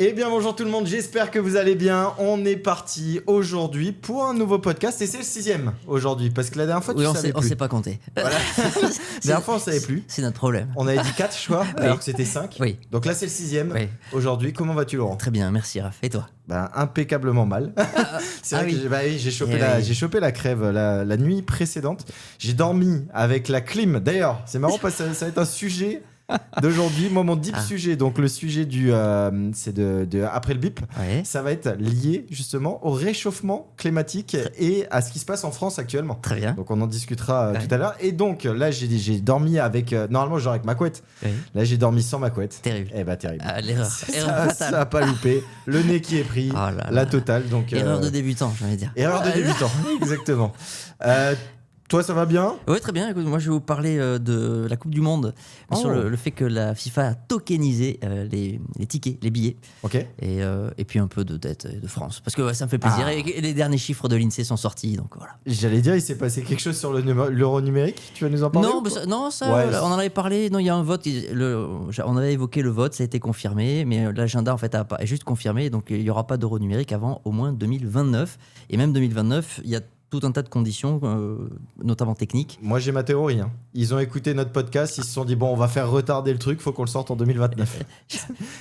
Eh bien bonjour tout le monde, j'espère que vous allez bien. On est parti aujourd'hui pour un nouveau podcast et c'est le 6e aujourd'hui parce que la dernière fois tu savais plus. On sait pas compter. Voilà. La dernière fois on savait plus. C'est notre problème. On avait dit 4 choix alors que c'était 5. Oui. Donc là c'est le 6e. Oui. Aujourd'hui, comment vas-tu Laurent ? Très bien, merci Raph. Et toi ? Impeccablement mal. C'est vrai que j'ai chopé la crève la nuit précédente. J'ai dormi avec la clim. D'ailleurs, c'est marrant parce que ça va être un sujet d'aujourd'hui. Moi, mon deep sujet, donc le sujet c'est de après le bip, ça va être lié justement au réchauffement climatique et à ce qui se passe en France actuellement. Très bien. Donc on en discutera tout à l'heure. Et donc là, j'ai dormi avec, normalement je dors avec ma couette. Oui. Là, j'ai dormi sans ma couette. Terrible. Eh bah terrible. L'erreur. Ça a pas loupé. Le nez qui est pris, la totale. Donc erreur de débutant, je vais dire. Erreur de débutant, exactement. Toi, ça va bien ? Oui, très bien. Écoute, moi, je vais vous parler de la Coupe du Monde, sur le fait que la FIFA a tokenisé les tickets, les billets. Ok. Et puis un peu de dette de France. Parce que ça me fait plaisir. Et les derniers chiffres de l'INSEE sont sortis, donc voilà. J'allais dire, il s'est passé quelque chose sur l'euro numérique. Tu vas nous en parler ? Non, on en avait parlé. Non, il y a un vote. On avait évoqué le vote, ça a été confirmé. Mais l'agenda, en fait, est juste confirmé. Donc, il n'y aura pas d'euro numérique avant au moins 2029. Et même 2029, il y a tout un tas de conditions, notamment techniques. Moi, j'ai ma théorie. Ils ont écouté notre podcast, ils se sont dit, bon, on va faire retarder le truc, faut qu'on le sorte en 2029.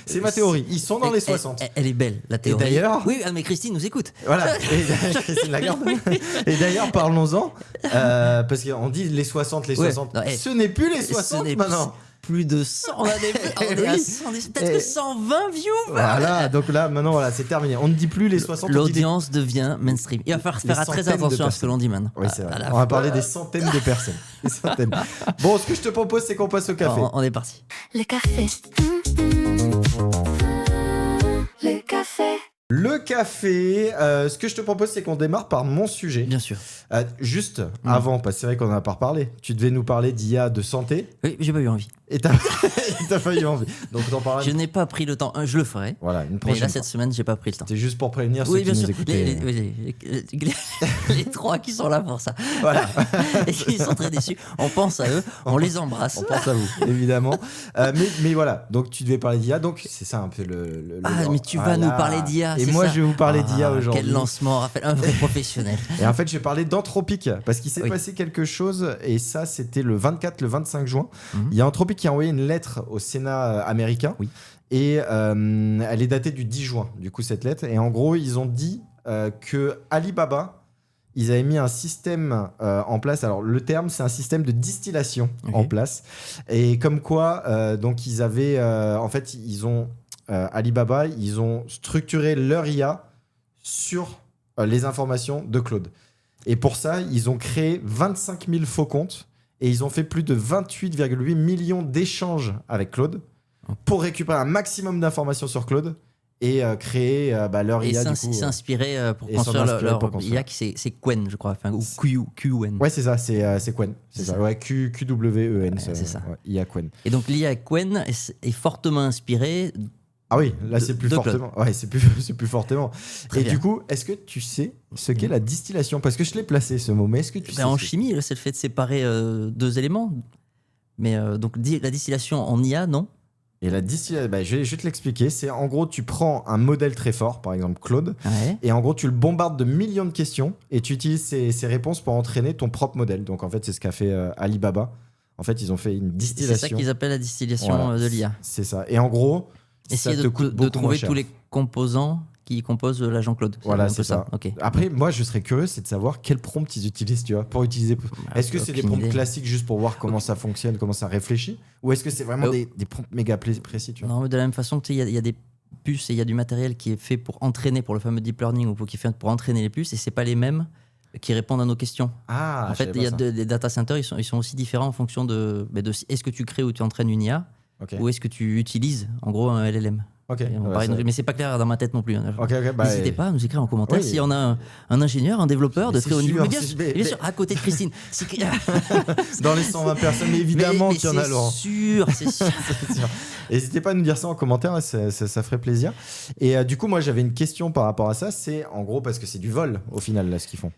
C'est ma théorie. Ils sont dans les 60. Elle est belle, la théorie. Et d'ailleurs... Oui, mais Christine nous écoute. Voilà, Christine Lagarde. Et d'ailleurs, parlons-en, parce qu'on dit les 60. Ce n'est plus les 60 maintenant. Plus de 100, on est à 100, peut-être que 120 views. Voilà, donc là, maintenant, c'est terminé. On ne dit plus les 60. L'audience devient mainstream. Il va falloir faire très attention à ce que l'on dit maintenant. Oui, c'est vrai. On va parler des centaines de personnes. Des centaines. Bon, ce que je te propose, c'est qu'on passe au café. On est parti. Le café. Le café. Le café, ce que je te propose, c'est qu'on démarre par mon sujet. Bien sûr. Juste avant, parce que c'est vrai qu'on n'en a pas reparlé. Tu devais nous parler d'IA de santé. Oui, j'ai pas eu envie. Et t'as pas eu envie. Donc t'en parles. Je n'ai pas pris le temps. Je le ferai. Voilà, une prochaine. Mais là, cette semaine, j'ai pas pris le temps. C'est juste pour prévenir ceux qui nous écoutaient. Les trois qui sont là pour ça. Voilà. Et qui sont très déçus. On pense à eux, on les embrasse. On pense à vous, évidemment. Mais voilà, donc tu devais parler d'IA. Donc c'est ça un peu le mais tu vas nous parler d'IA. Et moi, je vais vous parler d'IA aujourd'hui. Quel lancement, Raphaël, un vrai professionnel. Et en fait, je vais parler d'Anthropic parce qu'il s'est passé quelque chose. Et ça, c'était le 25 juin. Il y a Anthropic qui a envoyé une lettre au Sénat américain. Oui. Et elle est datée du 10 juin, du coup, cette lettre. Et en gros, ils ont dit que Alibaba, ils avaient mis un système en place. Alors, le terme, c'est un système de distillation en place. Et comme quoi, donc, ils avaient... en fait, Alibaba, ils ont structuré leur IA sur les informations de Claude. Et pour ça, ils ont créé 25 000 faux comptes et ils ont fait plus de 28,8 millions d'échanges avec Claude pour récupérer un maximum d'informations sur Claude et créer leur IA. Et s'inspirer pour construire leur IA, c'est Qwen, je crois, ou Qwen. Ouais, c'est ça, c'est Qwen. C'est ça. Ouais, QWEN. C'est ça. Ouais, IA Qwen. Et donc l'IA Qwen est fortement inspirée. Ah oui, là c'est plus fortement. Ouais, c'est plus fortement. Très bien. Du coup, est-ce que tu sais ce qu'est la distillation ? Parce que je l'ai placé ce mot, mais est-ce que tu sais en chimie, c'est le fait de séparer deux éléments. Mais donc la distillation en IA, non ? Et la distillation, je vais te l'expliquer. C'est en gros, tu prends un modèle très fort, par exemple Claude, et en gros, tu le bombardes de millions de questions et tu utilises ces réponses pour entraîner ton propre modèle. Donc en fait, c'est ce qu'a fait Alibaba. En fait, ils ont fait une distillation. C'est ça qu'ils appellent la distillation de l'IA. C'est ça. Et en gros, essayer de trouver tous les composants qui composent l'agent Claude. Voilà, c'est ça. Okay. Après, moi, je serais curieux, c'est de savoir quel prompt ils utilisent, tu vois, pour utiliser. Est-ce que c'est des prompts classiques juste pour voir comment ça fonctionne, comment ça réfléchit, ou est-ce que c'est vraiment des prompts méga précis, tu vois ? Non, mais de la même façon, il y a des puces et il y a du matériel qui est fait pour entraîner, pour le fameux deep learning ou pour entraîner les puces, et c'est pas les mêmes qui répondent à nos questions. En fait, il y a des data centers, ils sont aussi différents en fonction de est-ce que tu crées ou tu entraînes une IA. Ou est-ce que tu utilises en gros un LLM. Mais c'est pas clair dans ma tête non plus. N'hésitez pas à nous écrire en commentaire si on a un ingénieur, un développeur de très haut niveau. Bien sûr, à côté de Christine. Dans les 120 personnes, mais évidemment qu'il y en a, Laurent. C'est sûr. N'hésitez pas à nous dire ça en commentaire, ça ferait plaisir. Et du coup, moi j'avais une question par rapport à ça. C'est en gros parce que c'est du vol au final là ce qu'ils font.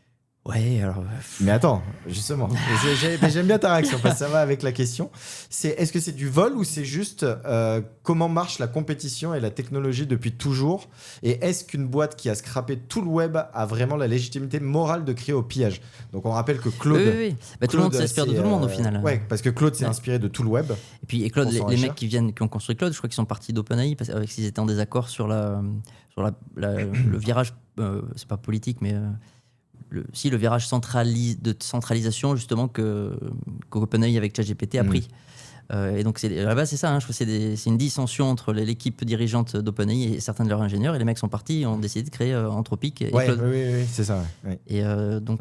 Ouais, alors. Mais attends, justement, j'aime bien ta réaction parce que ça va avec la question. Est-ce que c'est du vol ou c'est juste comment marche la compétition et la technologie depuis toujours? Et est-ce qu'une boîte qui a scrappé tout le web a vraiment la légitimité morale de crier au pillage? Donc on rappelle que Claude. Oui. Bah, tout le monde s'inspire de tout le monde au final. Ouais, parce que Claude s'est inspiré de tout le web. Et puis Claude, les mecs qui ont construit Claude, je crois qu'ils sont partis d'OpenAI parce qu'ils étaient en désaccord sur le virage, c'est pas politique, mais. Le virage de centralisation justement qu'OpenAI avec ChatGPT a pris. Et donc à la base c'est ça, je crois que c'est une dissension entre l'équipe dirigeante d'OpenAI et certains de leurs ingénieurs, et les mecs sont partis et ont décidé de créer Anthropic et Claude. Oui, c'est ça. Ouais. Et donc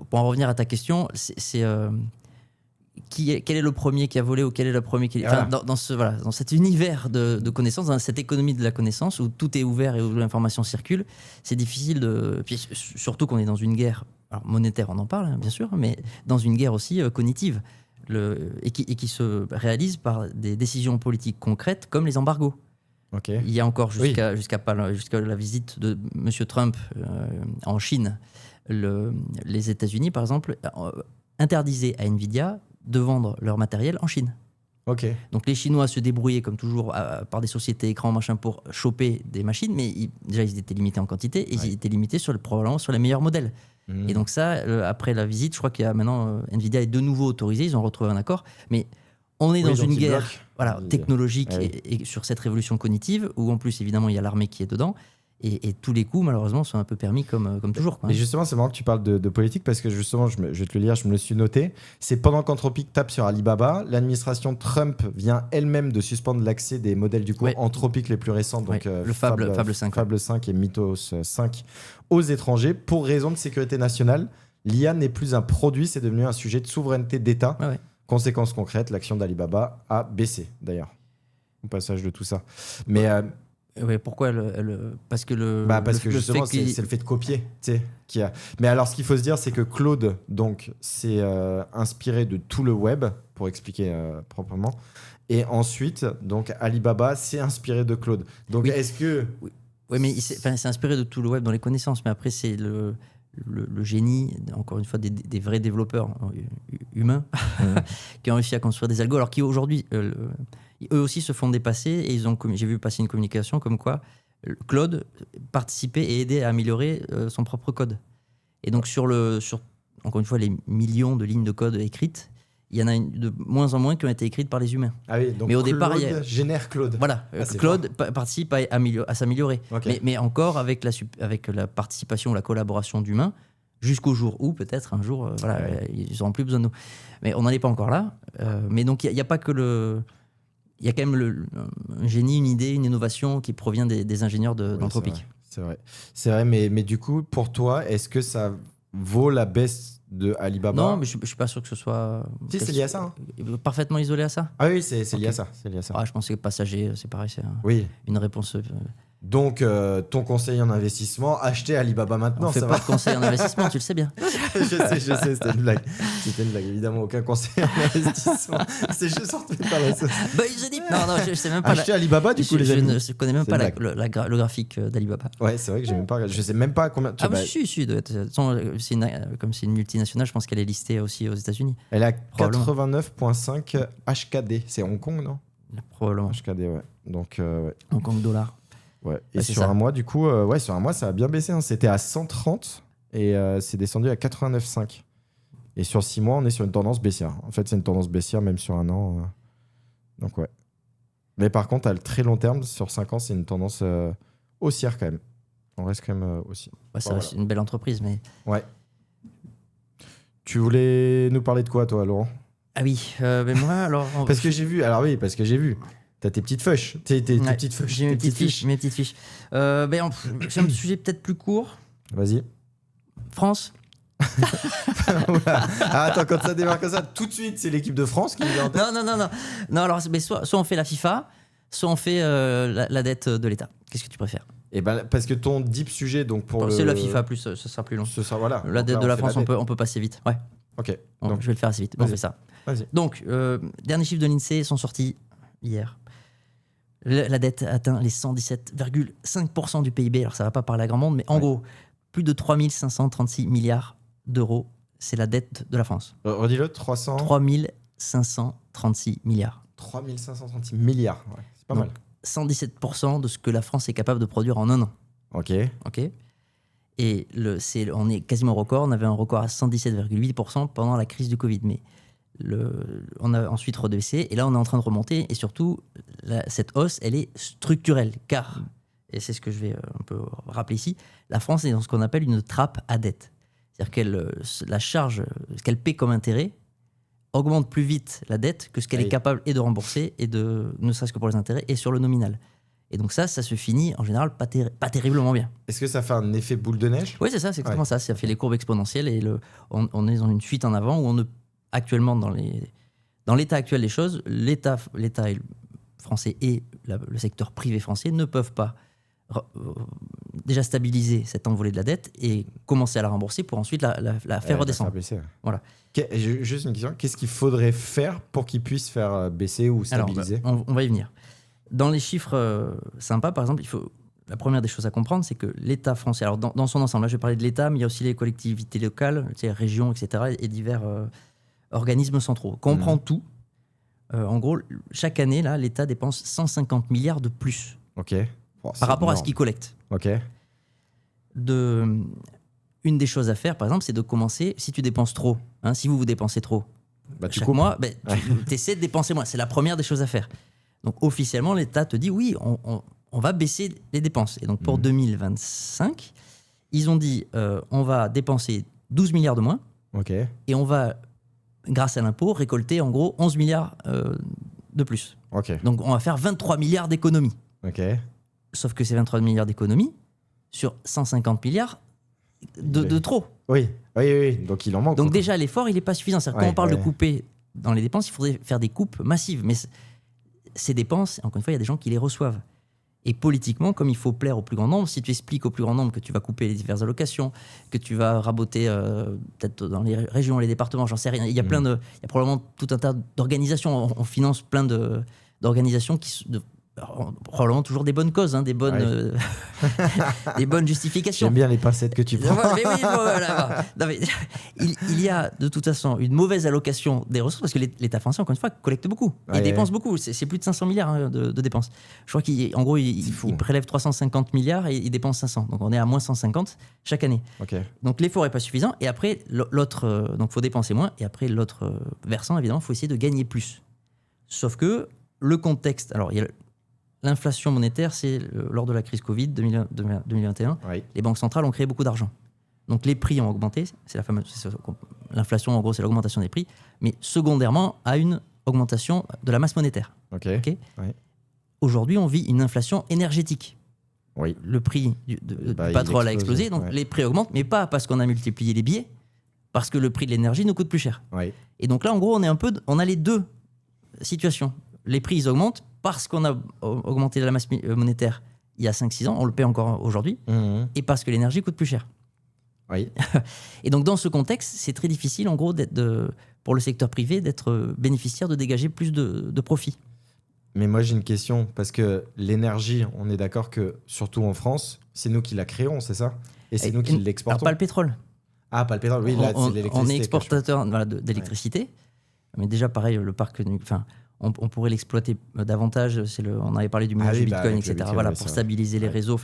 pour en revenir à ta question, quel est le premier qui a volé ou quel est le premier qui... Enfin, dans cet univers de connaissances, dans cette économie de la connaissance où tout est ouvert et où l'information circule, c'est difficile de... Puis, surtout qu'on est dans une guerre, alors monétaire on en parle bien sûr, mais dans une guerre aussi cognitive et qui se réalise par des décisions politiques concrètes comme les embargos. Okay. Il y a encore jusqu'à la visite de M. Trump en Chine, les États-Unis par exemple interdisaient à Nvidia de vendre leur matériel en Chine. Okay. Donc les Chinois se débrouillaient comme toujours par des sociétés écrans machin pour choper des machines, mais déjà ils étaient limités en quantité et ils étaient limités probablement sur les meilleurs modèles. Et donc ça, après la visite, je crois qu'il y a maintenant Nvidia est de nouveau autorisé, ils ont retrouvé un accord, mais on est dans une guerre technologique et sur cette révolution cognitive où en plus évidemment il y a l'armée qui est dedans. Et tous les coups, malheureusement, sont un peu permis comme toujours. Quoi. Mais justement, c'est marrant que tu parles de politique parce que justement, je vais te le lire, je me le suis noté. C'est pendant qu'Anthropic tape sur Alibaba, l'administration Trump vient elle-même de suspendre l'accès des modèles du cours Anthropic les plus récents, donc le Fable 5. Fable 5 et Mythos 5 aux étrangers pour raison de sécurité nationale. L'IA n'est plus un produit, c'est devenu un sujet de souveraineté d'État. Conséquence concrète, l'action d'Alibaba a baissé d'ailleurs au passage de tout ça. Mais ouais, pourquoi parce que parce que justement c'est le fait de copier, tu sais, qui a. Mais alors ce qu'il faut se dire, c'est que Claude donc s'est inspiré de tout le web pour expliquer proprement, et ensuite donc Alibaba s'est inspiré de Claude. Donc est-ce que oui, mais il s'est inspiré de tout le web dans les connaissances, mais après c'est le génie, encore une fois, des vrais développeurs humains qui ont réussi à construire des algos, alors qui aujourd'hui eux aussi se font dépasser, et j'ai vu passer une communication comme quoi Claude participait et aidait à améliorer son propre code. Et donc sur encore une fois les millions de lignes de code écrites, il y en a de moins en moins qui ont été écrites par les humains. Ah oui, donc mais au Claude départ, génère Claude. Voilà, Claude participe à s'améliorer. Okay. Mais encore avec la participation ou la collaboration d'humains, jusqu'au jour où, peut-être, un jour, ils n'auront plus besoin de nous. Mais on n'en est pas encore là. Mais donc, il n'y a pas que il y a quand même un génie, une idée, une innovation qui provient des ingénieurs d'Anthropic. C'est vrai, mais du coup, pour toi, est-ce que ça vaut la baisse de Alibaba? Non, mais je ne suis pas sûr que ce soit... Si, c'est lié à ça. Parfaitement isolé à ça. Ah oui, c'est lié à ça. Je pense que passager, c'est pareil, c'est une réponse... Donc, ton conseil en investissement, achetez Alibaba maintenant. On fait pas de conseil en investissement, tu le sais bien. je sais, c'était une blague. C'était une blague, évidemment, aucun conseil en investissement. C'est juste sorti par la sauce. Non, je sais même pas. Achetez Alibaba, du coup, les amis. Je ne connais même pas le graphique d'Alibaba. Ouais, c'est vrai que j'ai même pas. Je sais même pas combien. Si, comme c'est une multinationale, je pense qu'elle est listée aussi aux États-Unis. Elle a 89,5 HKD. C'est Hong Kong, non? Probablement. HKD, ouais. Donc, Hong Kong $. Ouais. Et sur un mois, du coup, sur un mois, ça a bien baissé. C'était à 130 et c'est descendu à 89,5. Et sur 6 mois, on est sur une tendance baissière. En fait, c'est une tendance baissière même sur un an. Donc, ouais. Mais par contre, à le très long terme, sur 5 ans, c'est une tendance haussière quand même. On reste quand même aussi. Ça reste une belle entreprise, mais... Ouais. Tu voulais nous parler de quoi, toi, Laurent? Ah oui, mais moi, alors... parce que j'ai vu. T'as tes petites feuches. Tes petites feuches. J'ai mes petites fiches. C'est un sujet peut-être plus court. Vas-y. France. Attends, quand ça démarre comme ça, tout de suite, c'est l'équipe de France qui vient en tête. Non, alors, mais soit on fait la FIFA, soit on fait la dette de l'État. Qu'est-ce que tu préfères? Parce que ton deep sujet, donc c'est la FIFA, plus, ça sera plus long. Voilà. La dette de la France, on peut passer vite. Ouais. Ok. Donc, je vais le faire assez vite. On fait ça. Vas-y. Donc, derniers chiffres de l'INSEE sont sortis hier. La dette atteint les 117,5% du PIB. Alors, ça ne va pas parler à grand monde, mais en gros, plus de 3 536 milliards d'euros. C'est la dette de la France. Redis-le, 300... 3536 milliards. 3536 milliards, ouais, c'est pas Donc, mal. 117% de ce que la France est capable de produire en un an. Ok. Et on est quasiment au record. On avait un record à 117,8% pendant la crise du Covid. Mais on a ensuite rebaissé. Et là, on est en train de remonter. Et surtout, cette hausse, elle est structurelle. Car, et c'est ce que je vais un peu rappeler ici, la France est dans ce qu'on appelle une trappe à dette. C'est-à-dire que la charge qu'elle paie comme intérêt augmente plus vite la dette que ce qu'elle est capable de rembourser, ne serait-ce que pour les intérêts, et sur le nominal. Et donc ça se finit en général pas terriblement bien. Est-ce que ça fait un effet boule de neige ? Oui, c'est ça, c'est exactement ça. Ça fait les courbes exponentielles et on est dans une fuite en avant où actuellement, dans l'état actuel des choses, l'État français et le secteur privé français ne peuvent pas déjà stabiliser cette envolée de la dette et commencer à la rembourser pour ensuite la faire redescendre. Voilà. Juste une question, qu'est-ce qu'il faudrait faire pour qu'ils puissent faire baisser ou stabiliser ? Alors, on va y venir. Dans les chiffres sympas, par exemple, la première des choses à comprendre, c'est que l'État français, alors dans son ensemble, là je vais parler de l'État, mais il y a aussi les collectivités locales, les régions, etc., et divers organismes centraux. Quand on prend tout, en gros, chaque année, là, l'État dépense 150 milliards de plus par rapport à ce qu'il collecte. Une des choses à faire, par exemple, c'est de commencer, si tu dépenses trop, si vous dépensez trop, chaque mois, tu essaies de dépenser moins. C'est la première des choses à faire. Donc officiellement, l'État te dit oui, on va baisser les dépenses. Et donc pour 2025, ils ont dit on va dépenser 12 milliards de moins et on va, grâce à l'impôt, récolter en gros 11 milliards de plus. Donc on va faire 23 milliards d'économies. Sauf que ces 23 milliards d'économies sur 150 milliards de trop. Oui. Donc il en manque. Donc déjà, l'effort, il n'est pas suffisant. Quand on parle de couper dans les dépenses, il faudrait faire des coupes massives. Mais ces dépenses, encore une fois, il y a des gens qui les reçoivent. Et politiquement, comme il faut plaire au plus grand nombre, si tu expliques au plus grand nombre que tu vas couper les diverses allocations, que tu vas raboter peut-être dans les régions, les départements, j'en sais rien. Il y a probablement tout un tas d'organisations. On finance plein d'organisations probablement toujours des bonnes causes, des bonnes justifications. J'aime bien les pincettes que tu prends. Mais oui, voilà. Non, mais, il y a de toute façon une mauvaise allocation des ressources parce que l'État français, encore une fois, collecte beaucoup et dépense beaucoup. C'est plus de 500 milliards de dépenses. Je crois qu'en gros, il prélève 350 milliards et il dépense 500. Donc on est à moins 150 chaque année. Donc l'effort n'est pas suffisant. Et après, l'autre, donc il faut dépenser moins. Et après, l'autre versant, évidemment, il faut essayer de gagner plus. Sauf que le contexte, alors il y a l'inflation monétaire, c'est lors de la crise Covid 2021, les banques centrales ont créé beaucoup d'argent. Donc les prix ont augmenté, l'inflation en gros c'est l'augmentation des prix, mais secondairement à une augmentation de la masse monétaire. Aujourd'hui on vit une inflation énergétique. Le prix du pétrole a explosé, donc les prix augmentent, mais pas parce qu'on a multiplié les billets, parce que le prix de l'énergie nous coûte plus cher. Et donc là en gros on a les deux situations. Les prix ils augmentent parce qu'on a augmenté la masse monétaire il y a 5-6 ans, on le paie encore aujourd'hui, et parce que l'énergie coûte plus cher. Et donc dans ce contexte, c'est très difficile en gros pour le secteur privé d'être bénéficiaire, de dégager plus de profits. Mais moi j'ai une question, parce que l'énergie, on est d'accord que surtout en France, c'est nous qui la créons, c'est ça ? Et c'est nous qui l'exportons. Alors pas le pétrole. Ah, pas le pétrole, oui, là c'est l'électricité. On est exportateur d'électricité, mais déjà pareil, le parc... On pourrait l'exploiter davantage. On avait parlé du minage du Bitcoin, etc. Bitcoin, pour stabiliser les réseaux.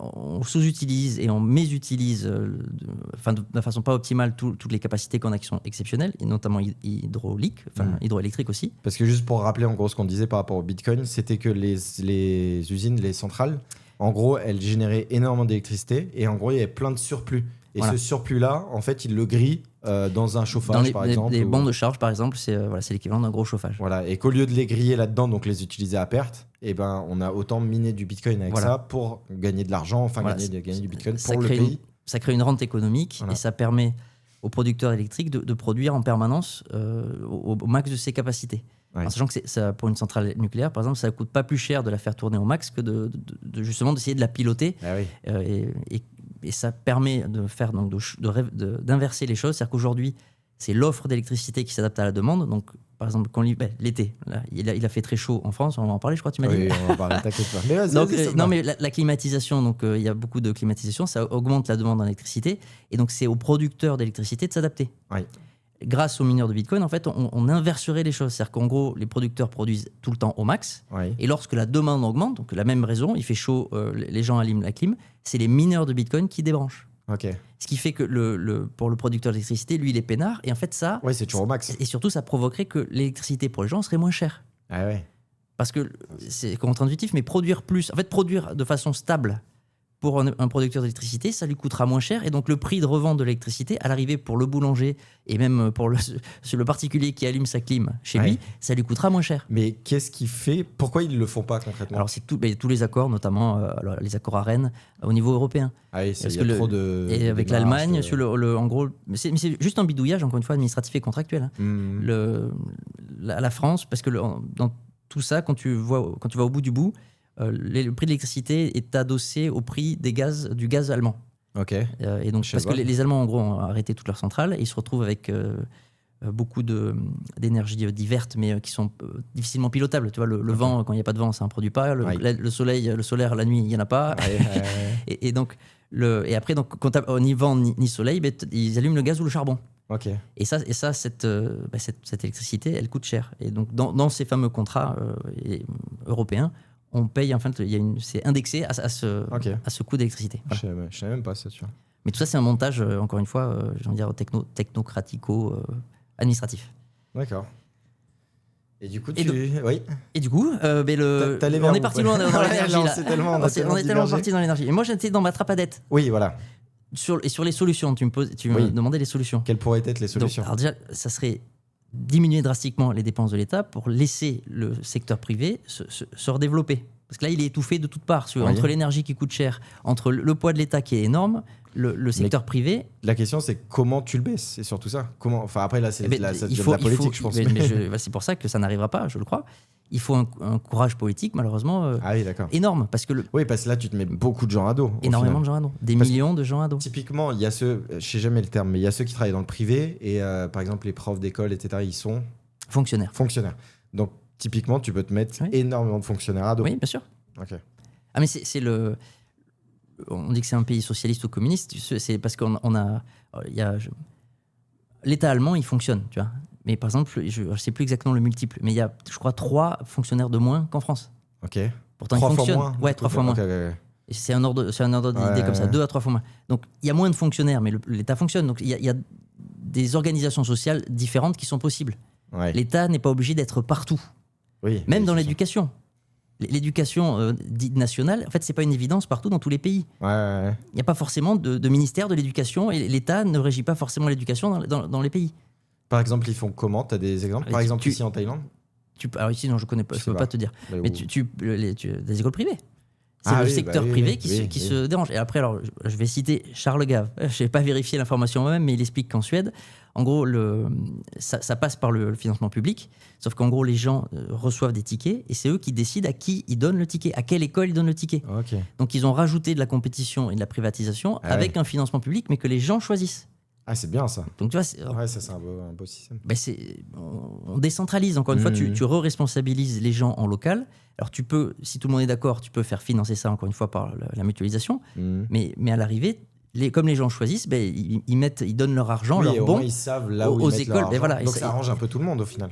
On sous-utilise et on mésutilise de façon pas optimale toutes les capacités qu'on a qui sont exceptionnelles, et notamment hydroélectriques aussi. Parce que juste pour rappeler en gros ce qu'on disait par rapport au Bitcoin, c'était que les usines, les centrales, en gros, elles généraient énormément d'électricité et en gros, il y avait plein de surplus. Et ce surplus-là, en fait, ils le grillent dans un chauffage, par exemple. Des bancs de charge, par exemple, c'est l'équivalent d'un gros chauffage. Et qu'au lieu de les griller là-dedans, donc les utiliser à perte, on a autant miné du Bitcoin avec ça pour gagner de l'argent, gagner du Bitcoin pour le pays. Ça crée une rente économique et ça permet aux producteurs électriques de produire en permanence au max de ses capacités. En sachant que pour une centrale nucléaire, par exemple, ça ne coûte pas plus cher de la faire tourner au max que justement d'essayer de la piloter. Et ça permet d'inverser les choses. C'est-à-dire qu'aujourd'hui, c'est l'offre d'électricité qui s'adapte à la demande. Donc, par exemple, quand l'été, là, il a fait très chaud en France, on va en parler, je crois, tu m'as dit. Oui, on va en parler, t'inquiète pas. Mais donc, non, mais la climatisation, donc il y a beaucoup de climatisation, ça augmente la demande en électricité, et donc c'est aux producteurs d'électricité de s'adapter. Oui. Grâce aux mineurs de Bitcoin, en fait, on inverserait les choses. C'est-à-dire qu'en gros, les producteurs produisent tout le temps au max, et lorsque la demande augmente, donc la même raison, il fait chaud, les gens allument la clim, c'est les mineurs de Bitcoin qui débranchent. Okay. Ce qui fait que pour le producteur d'électricité, lui, il est peinard. Et en fait, ça. Oui, c'est toujours au max. Et surtout, ça provoquerait que l'électricité pour les gens serait moins chère. Ah ouais. Parce que c'est contre-intuitif, mais produire plus. En fait, produire de façon stable pour un producteur d'électricité, ça lui coûtera moins cher. Et donc, le prix de revente de l'électricité, à l'arrivée pour le boulanger et même pour le particulier qui allume sa clim chez lui, ça lui coûtera moins cher. Mais qu'est-ce qui fait. Pourquoi ils ne le font pas concrètement? Alors, c'est tous les accords, notamment les accords à Rennes, au niveau européen. Ah oui, il y a trop de. Et avec l'Allemagne, en gros, c'est juste un bidouillage, encore une fois, administratif et contractuel. La France, parce que dans tout ça, quand tu vas au bout du bout, le prix de l'électricité est adossé au prix du gaz allemand. Ok. Et donc, parce que les Allemands, en gros, ont arrêté toutes leurs centrales et ils se retrouvent avec beaucoup d'énergies diverses, mais qui sont difficilement pilotables. Tu vois, le vent, quand il n'y a pas de vent, ça ne produit pas. Le solaire, la nuit, il n'y en a pas. et donc, après, donc, quand tu n'as ni vent ni soleil, ils allument le gaz ou le charbon. Okay. Et ça cette électricité, elle coûte cher. Et donc, dans ces fameux contrats européens, on paye, enfin, c'est indexé à ce coût d'électricité. Voilà. Je savais même pas ça, tu vois. Mais tout ça, c'est un montage, encore une fois, j'ai envie de dire technocratico-administratif. D'accord. Et du coup, on est parti loin dans l'énergie. On est tellement parti dans l'énergie. Et moi, j'étais dans ma trapadette. Oui, voilà. Sur les solutions, tu me demandais les solutions. Quelles pourraient être les solutions? Donc, alors déjà, ça serait diminuer drastiquement les dépenses de l'État pour laisser le secteur privé se redévelopper. Parce que là, il est étouffé de toutes parts. Entre l'énergie qui coûte cher, entre le poids de l'État qui est énorme, le secteur privé... La question, c'est comment tu le baisses, c'est surtout ça. Après, là, c'est de la politique, je pense. C'est pour ça que ça n'arrivera pas, je le crois. Il faut un courage politique, malheureusement, énorme. Parce que parce que là, tu te mets beaucoup de gens à dos. Énormément de gens à dos. Millions de gens à dos. Typiquement, il y a ceux, je ne sais jamais le terme, mais il y a ceux qui travaillent dans le privé et par exemple, les profs d'école, etc., ils sont fonctionnaires. Donc, typiquement, tu peux te mettre énormément de fonctionnaires à dos. Oui, bien sûr. Ok. Ah, mais c'est le... On dit que c'est un pays socialiste ou communiste, c'est parce qu'on a... L'État allemand, il fonctionne, tu vois. Mais par exemple, je ne sais plus exactement le multiple, mais il y a, je crois, 3 fonctionnaires de moins qu'en France. Ok. Pourtant, 3 il fonctionne. Fois moins. Ouais, 3 fois moins. Et c'est un ordre d'idée comme ça, 2 à 3 fois moins. Donc, il y a moins de fonctionnaires, mais l'État fonctionne. Donc, il y a des organisations sociales différentes qui sont possibles. Ouais. L'État n'est pas obligé d'être partout. Oui, même dans l'éducation. L'éducation dite nationale, en fait, c'est pas une évidence partout dans tous les pays. Il n'y a pas forcément de ministère de l'éducation et l'État ne régit pas forcément l'éducation dans les pays. Par exemple, ils font comment? Tu as des exemples? Par exemple, ici en Thaïlande? Alors ici, non, je connais pas, je peux pas te dire. Mais des écoles privées. C'est le secteur privé qui se dérange. Et après, alors, je vais citer Charles Gave. Je n'ai pas vérifié l'information moi-même, mais il explique qu'en Suède, en gros, ça passe par le financement public. Sauf qu'en gros, les gens reçoivent des tickets et c'est eux qui décident à qui ils donnent le ticket, à quelle école ils donnent le ticket. Okay. Donc, ils ont rajouté de la compétition et de la privatisation avec un financement public, mais que les gens choisissent. Ah, c'est bien ça. Donc, tu vois, ça, c'est un beau système. On décentralise. Encore une fois, tu re-responsabilises les gens en local. Alors, tu peux, si tout le monde est d'accord, tu peux faire financer ça, encore une fois, par la mutualisation. Mais à l'arrivée, comme les gens choisissent, ils donnent leur argent, leur bon ils savent là où ils écoles. Mettent leur donc, ça arrange un peu tout le monde, au final.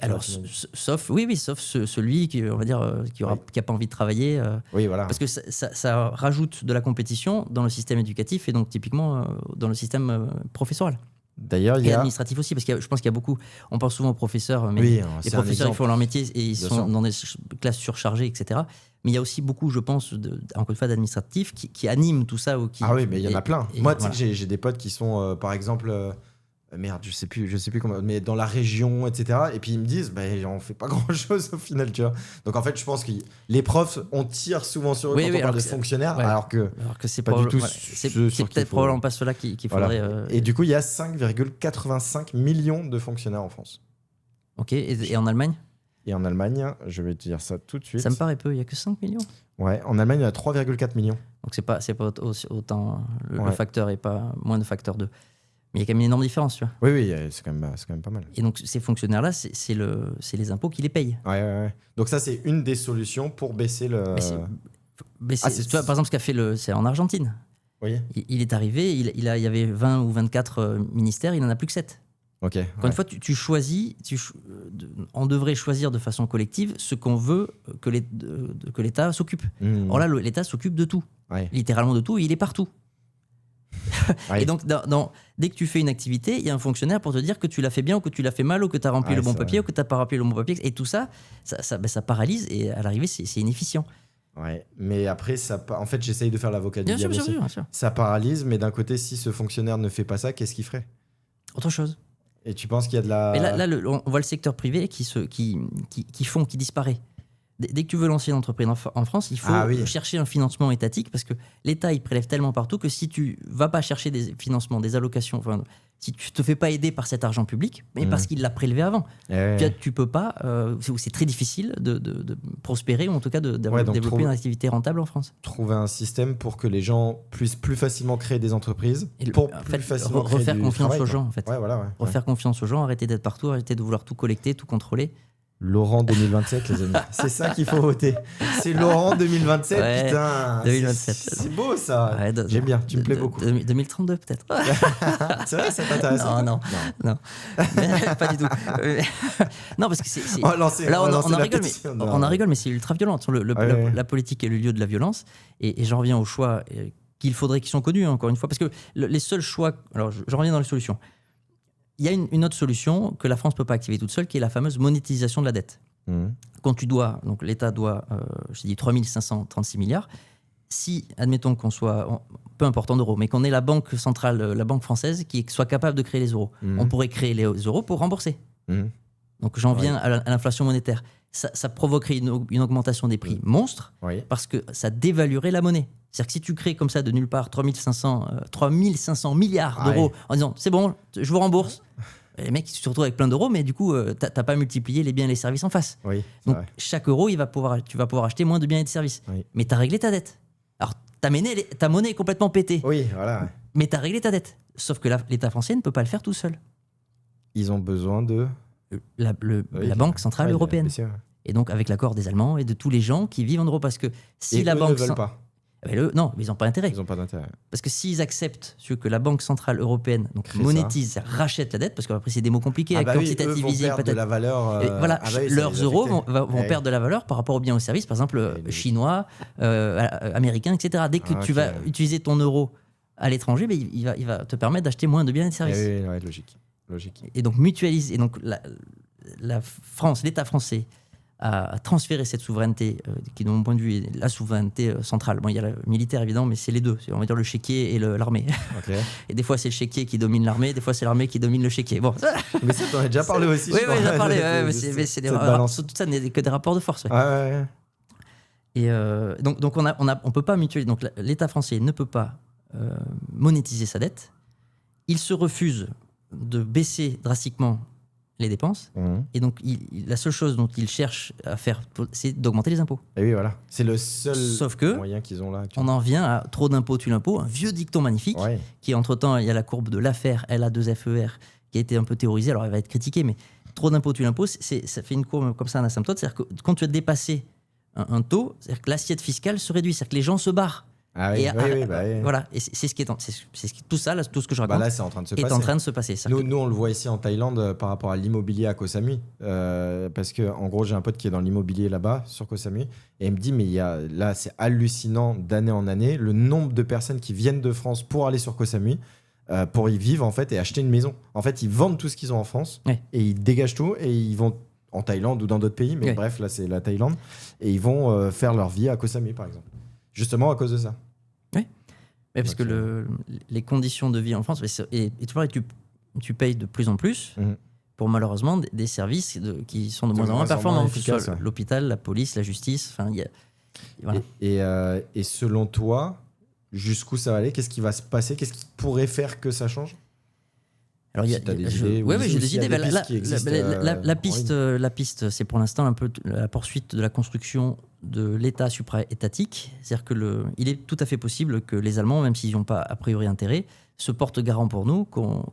Alors, sauf celui qui, on va dire, qui a pas envie de travailler. Voilà. Parce que ça rajoute de la compétition dans le système éducatif et donc typiquement dans le système professoral. D'ailleurs, et administratif aussi, parce que je pense qu'il y a beaucoup. On pense souvent aux professeurs, mais les professeurs ils font leur métier et ils sont dans des classes surchargées, etc. Mais il y a aussi beaucoup, je pense, encore une fois, d'administratifs qui animent tout ça. Ah oui, mais il y en a plein. Moi, tu sais que j'ai des potes qui sont, par exemple. Je sais plus comment, mais dans la région, etc. Et puis ils me disent, on fait pas grand chose au final, tu vois. Donc en fait, je pense que les profs, on tire souvent sur eux quand on parle de fonctionnaires, alors que c'est pas du tout. C'est peut-être probablement pas cela qu'il faudrait. Et du coup, il y a 5,85 millions de fonctionnaires en France. Ok, et en Allemagne? Et en Allemagne, je vais te dire ça tout de suite. Ça me paraît peu, il y a que 5 millions. Ouais, en Allemagne, il y a 3,4 millions. Donc c'est pas autant le facteur et pas moins de facteur 2. Mais il y a quand même une énorme différence, tu vois. Oui, c'est quand même pas mal. Et donc, ces fonctionnaires-là, c'est les impôts qui les payent. Ouais. Donc ça, c'est une des solutions pour baisser le... Tu vois, par exemple, ce qu'a fait c'est en Argentine. Oui. Il est arrivé, il y avait 20 ou 24 ministères, il n'en a plus que 7. Ok. Encore une fois, tu choisis, on devrait choisir de façon collective ce qu'on veut que l'État s'occupe. Or là, l'État s'occupe de tout, littéralement de tout, et il est partout. Et donc, dès que tu fais une activité, il y a un fonctionnaire pour te dire que tu l'as fait bien ou que tu l'as fait mal ou que tu as rempli le bon papier ou que tu n'as pas rempli le bon papier. Et tout ça, ça paralyse et à l'arrivée, c'est inefficient. Ouais, mais après, en fait, j'essaye de faire l'avocat du diable aussi. Bien sûr. Ça paralyse, mais d'un côté, si ce fonctionnaire ne fait pas ça, qu'est-ce qu'il ferait ? Autre chose. Et tu penses qu'il y a de la... Mais là on voit le secteur privé qui disparaît. Dès que tu veux lancer une entreprise en France, il faut chercher un financement étatique parce que l'État, il prélève tellement partout que si tu vas pas chercher des financements, des allocations, si tu te fais pas aider par cet argent public, mais parce qu'il l'a prélevé avant, tu peux pas, c'est très difficile de prospérer ou en tout cas de développer une activité rentable en France. Trouver un système pour que les gens puissent plus facilement créer des entreprises, facilement refaire confiance aux gens en fait. Refaire confiance aux gens, arrêter d'être partout, arrêter de vouloir tout collecter, tout contrôler. Laurent 2027, les amis. C'est ça qu'il faut voter. C'est Laurent 2027, putain. 2027. C'est beau, ça. J'aime bien, tu me plais beaucoup. 2032, peut-être. C'est vrai, ça t'intéresse. Non. Mais, pas du tout. Non, parce que c'est... Là, on en rigole, mais c'est ultra violent. La politique est le lieu de la violence. Et j'en reviens aux choix qu'il faudrait, qui sont connus, encore une fois. Parce que les seuls choix... Alors, je reviens dans les solutions. Il y a une autre solution que la France ne peut pas activer toute seule, qui est la fameuse monétisation de la dette. Quand donc l'État doit, je dis 3536 milliards, si, admettons qu'on soit, peu importe en euros, mais qu'on ait la banque centrale, la banque française, qui soit capable de créer les euros, on pourrait créer les euros pour rembourser. Donc j'en viens à l'inflation monétaire. Ça provoquerait une augmentation des prix monstre, parce que ça dévaluerait la monnaie. C'est-à-dire que si tu crées comme ça de nulle part 3500 milliards d'euros en disant c'est bon, je vous rembourse, les mecs ils se retrouvent avec plein d'euros, mais du coup, t'as pas multiplié les biens et les services en face. Donc chaque euro, tu vas pouvoir acheter moins de biens et de services. Mais tu as réglé ta dette. Alors ta monnaie est complètement pétée. Mais tu as réglé ta dette. Sauf que l'État français ne peut pas le faire tout seul. Ils ont besoin de... La Banque Centrale Européenne. Et donc avec l'accord des Allemands et de tous les gens qui vivent en euros. Parce que si la banque... ne veulent pas. Non, mais ils n'ont pas intérêt. Ils n'ont pas d'intérêt. Parce que s'ils acceptent que la Banque Centrale Européenne monétise, rachète la dette, parce qu'après c'est des mots compliqués, avec quantitative easing, peut-être de la valeur. Leurs euros vont perdre de la valeur par rapport aux biens et aux services, par exemple chinois, américains, etc. Dès que tu vas utiliser ton euro à l'étranger, il va te permettre d'acheter moins de biens et de services. Logique. Et donc mutualise. Et donc la France, l'État français, à transférer cette souveraineté, qui de mon point de vue est la souveraineté centrale. Bon, il y a la militaire évidemment, mais c'est les deux. On va dire le chéquier et l'armée. Et des fois c'est le chéquier qui domine l'armée, des fois c'est l'armée qui domine le chéquier. Bon. Mais ça, t'en as déjà parlé aussi. Oui, j'ai déjà parlé. C'est tout ça n'est que des rapports de force. Et donc on peut pas mutualiser. Donc l'État français ne peut pas monétiser sa dette. Il se refuse de baisser drastiquement les dépenses. Et donc la seule chose dont ils cherchent à faire, c'est d'augmenter les impôts. Et oui, voilà. C'est le seul moyen qu'ils ont là. On en vient à trop d'impôts tue l'impôt, un vieux dicton magnifique, qui entre-temps, il y a la courbe de l'affaire LA2FER qui a été un peu théorisée, alors elle va être critiquée, mais trop d'impôts tue l'impôt, ça fait une courbe comme ça, un asymptote. C'est-à-dire que quand tu as dépassé un taux, c'est-à-dire que l'assiette fiscale se réduit, c'est-à-dire que les gens se barrent. Voilà, et c'est ce qui est tout ça, tout ce que je raconte. Là, c'est en train de se passer. Nous, on le voit ici en Thaïlande par rapport à l'immobilier à Koh Samui, parce que en gros, j'ai un pote qui est dans l'immobilier là-bas sur Koh Samui, et il me dit mais là, c'est hallucinant d'année en année le nombre de personnes qui viennent de France pour aller sur Koh Samui. Pour y vivre en fait et acheter une maison. En fait, ils vendent tout ce qu'ils ont en France et ils dégagent tout et ils vont en Thaïlande ou dans d'autres pays, mais bref, là c'est la Thaïlande, et ils vont faire leur vie à Koh Samui par exemple. Justement à cause de ça. Oui, parce que les conditions de vie en France, et tu payes de plus en plus pour malheureusement des services qui sont de moins en moins performants, que ce soit l'hôpital, la police, la justice. Voilà. Et selon toi, jusqu'où ça va aller? Qu'est-ce qui va se passer? Qu'est-ce qui pourrait faire que ça change? Alors, j'ai des idées. La piste, c'est pour l'instant un peu la poursuite de la construction de l'État supra-étatique. C'est-à-dire il est tout à fait possible que les Allemands, même s'ils n'ont pas a priori intérêt, se portent garant pour nous, qu'on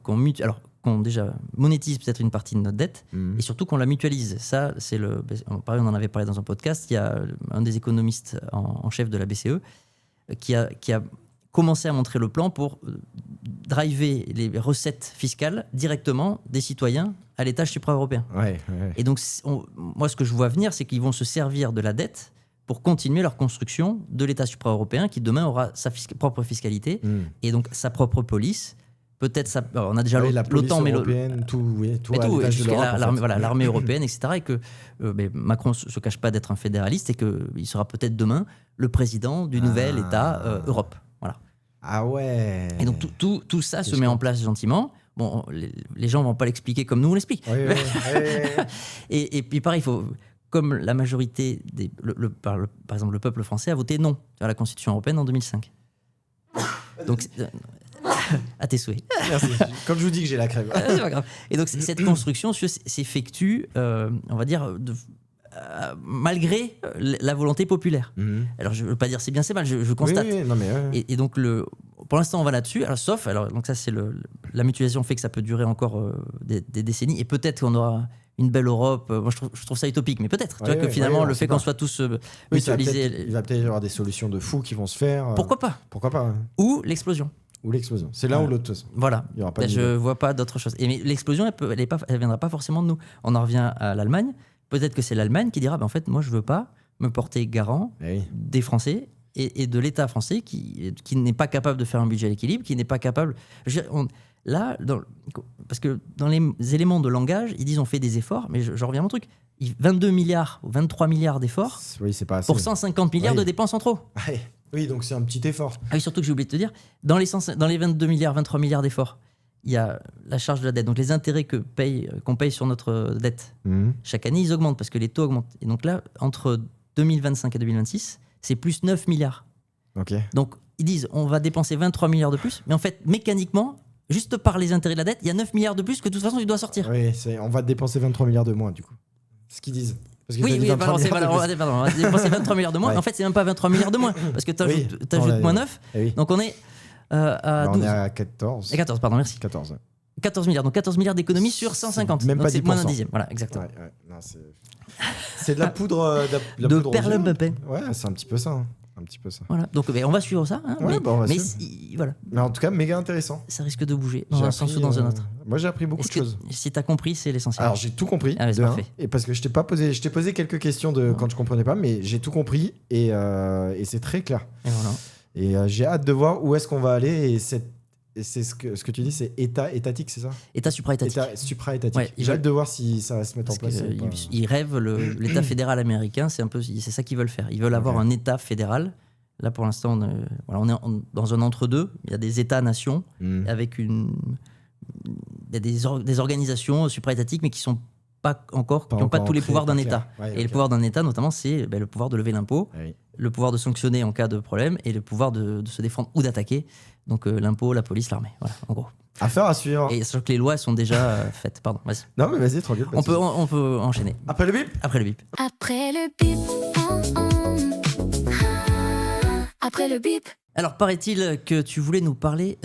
déjà monétise peut-être une partie de notre dette et surtout qu'on la mutualise. Ça, on en avait parlé dans un podcast. Il y a un des économistes en chef de la BCE qui a commencé à montrer le plan pour driver les recettes fiscales directement des citoyens à l'étage supra-européen. Et donc, moi, ce que je vois venir, c'est qu'ils vont se servir de la dette pour continuer leur construction de l'État supra-européen qui demain aura sa propre fiscalité et donc sa propre police. Peut-être on a déjà l'OTAN, mais l'armée européenne, etc. Et que Macron ne se cache pas d'être un fédéraliste et qu'il sera peut-être demain le président du nouvel État Europe. Voilà. Ah ouais. Et donc tout ça se met en place gentiment. Bon, les gens ne vont pas l'expliquer comme nous on l'explique. Et puis pareil, comme la majorité, par exemple le peuple français a voté non à la Constitution européenne en 2005. Donc... à tes souhaits. Merci. Comme je vous dis que j'ai la crève. C'est pas grave. Et donc cette construction s'effectue, on va dire, malgré la volonté populaire. Alors je veux pas dire c'est bien, c'est mal, je constate. Et donc pour l'instant on va là-dessus. Alors donc ça c'est la mutualisation fait que ça peut durer encore des décennies et peut-être qu'on aura une belle Europe. Moi je trouve ça utopique, mais peut-être. Tu vois que finalement le fait qu'on soit tous mutualisés, il va peut-être y avoir des solutions de fous qui vont se faire. Pourquoi pas. Ou l'explosion. C'est l'un ou l'autre, de toute façon. Voilà. Je ne vois pas d'autre chose. Mais l'explosion, elle ne viendra pas forcément de nous. On en revient à l'Allemagne. Peut-être que c'est l'Allemagne qui dira en fait, moi, je ne veux pas me porter garant des Français et de l'État français qui n'est pas capable de faire un budget à l'équilibre, qui n'est pas capable. Parce que dans les éléments de langage, ils disent on fait des efforts, mais je reviens à mon truc. 22 milliards ou 23 milliards d'efforts c'est pas assez, pour 150 milliards de dépenses en trop. Oui, donc c'est un petit effort. Surtout que j'ai oublié de te dire, dans les 22 milliards, 23 milliards d'efforts, il y a la charge de la dette. Donc les intérêts qu'on paye sur notre dette, chaque année, ils augmentent parce que les taux augmentent. Et donc là, entre 2025 et 2026, c'est plus 9 milliards. Donc ils disent, on va dépenser 23 milliards de plus, mais en fait, mécaniquement, juste par les intérêts de la dette, il y a 9 milliards de plus que de toute façon, tu dois sortir. Oui, on va dépenser 23 milliards de moins, du coup. C'est ce qu'ils disent. On va dépenser 23 milliards de moins. En fait, c'est même pas 23 milliards de moins parce que tu ajoutes moins 9. Donc on est à 12. On est à 14. Et 14, pardon, merci. 14 milliards. Donc 14 milliards d'économies sur 150. Même donc pas c'est 10%. Moins d'un dixième. Voilà, exactement. Non, c'est de la poudre. De perle Mbappé. Ouais, c'est un petit peu ça. Voilà. Donc on va suivre ça. Voilà. Mais en tout cas, méga intéressant. Ça risque de bouger dans un sens ou dans un autre. Moi, j'ai appris beaucoup de choses. Si tu as compris, c'est l'essentiel. Alors, j'ai tout compris. Et parce que je t'ai posé quelques questions quand je comprenais pas, mais j'ai tout compris et c'est très clair. Et voilà. Et j'ai hâte de voir où est-ce qu'on va aller. Et c'est ce que tu dis, c'est étatique, c'est ça ? État supra-étatique. État supra-étatique. Ouais, j'ai hâte de voir si ça va se mettre en place. Ils rêvent, l'État fédéral américain, c'est ça qu'ils veulent faire. Ils veulent avoir un État fédéral. Là, pour l'instant, on est dans un entre-deux. Il y a des États-nations avec des organisations supra-étatiques, mais qui sont pas encore, qui n'ont pas tous les pouvoirs d'un État. Et le pouvoir d'un État, notamment, c'est le pouvoir de lever l'impôt, le pouvoir de sanctionner en cas de problème et le pouvoir de se défendre ou d'attaquer. Donc l'impôt, la police, l'armée. Voilà, en gros. Affaire à suivre. Et sachant que les lois sont déjà faites. Pardon, vas-y. Non, mais vas-y, tranquille. On peut enchaîner. Après le bip. Après le bip. Après le bip. Alors, paraît-il que tu voulais nous parler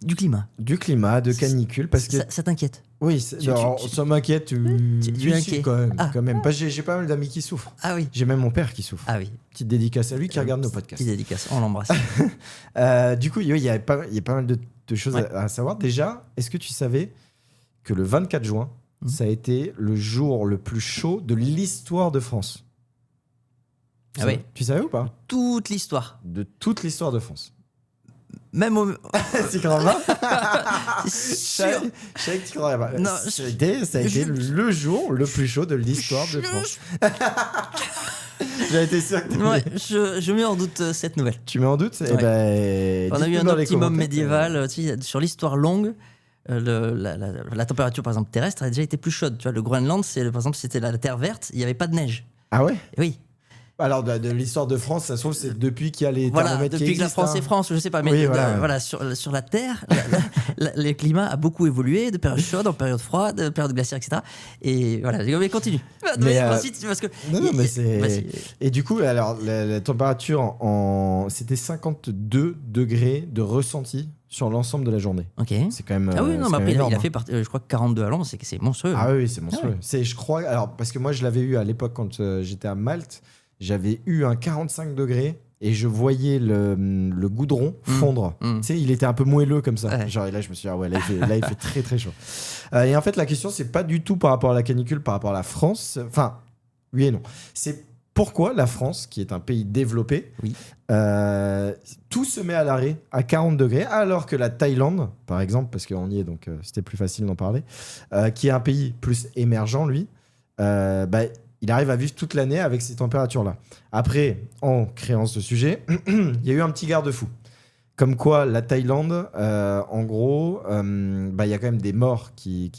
du climat. Du climat, de canicule, parce que... Ça t'inquiète ? Oui, ça m'inquiète. Tu es inquiet quand même. Parce que j'ai pas mal d'amis qui souffrent. Ah oui. J'ai même mon père qui souffre. Ah oui. Petite dédicace à lui qui regarde nos podcasts. Petite dédicace, on l'embrasse. Du coup, il y a pas mal de choses à savoir. Déjà, est-ce que tu savais que le 24 juin, ça a été le jour le plus chaud de l'histoire de France ? Ah oui. Tu savais ou pas ? Toute l'histoire. De toute l'histoire de France. Même au... Tu crois pas ? Je savais que tu crois pas. Non, ça a été le jour le plus chaud de l'histoire de France. J'ai été sûr que je mets en doute cette nouvelle. Tu mets en doute ? On a eu un optimum médiéval sur l'histoire longue. La température, par exemple, terrestre a déjà été plus chaude. Tu vois, le Groenland, par exemple, c'était la terre verte, il n'y avait pas de neige. Ah ouais ? Oui. Alors, de l'histoire de France, ça se trouve, c'est depuis qu'il y a les thermomètres depuis qui que la France existent, est France, je sais pas, mais Oui, sur la Terre, le climat a beaucoup évolué, de période chaude en période froide, de période glaciaire, etc. Et voilà, mais continue. Parce que, mais c'est... Et du coup, alors, la température, c'était 52 degrés de ressenti sur l'ensemble de la journée. Ok. C'est quand même. Ah oui, non, mais après, énorme, il a fait, je crois que 42 à Londres, c'est monstrueux. Ah oui, c'est monstrueux. Ah ouais. C'est, je crois, alors, parce que moi, je l'avais eu à l'époque quand j'étais à Malte, j'avais eu un 45 degrés et je voyais le goudron fondre. Tu sais, il était un peu moelleux comme ça. Ouais. Genre, et là, je me suis dit, ah ouais, là, il fait très, très chaud. Et en fait, la question, c'est pas du tout par rapport à la canicule, par rapport à la France. Enfin, oui et non. C'est pourquoi la France, qui est un pays développé, tout se met à l'arrêt à 40 degrés, alors que la Thaïlande, par exemple, parce qu'on y est, donc c'était plus facile d'en parler, qui est un pays plus émergent, lui, il arrive à vivre toute l'année avec ces températures-là. Après, en créant ce sujet, il y a eu un petit garde-fou. Comme quoi, la Thaïlande, en gros, il y a quand même des morts qui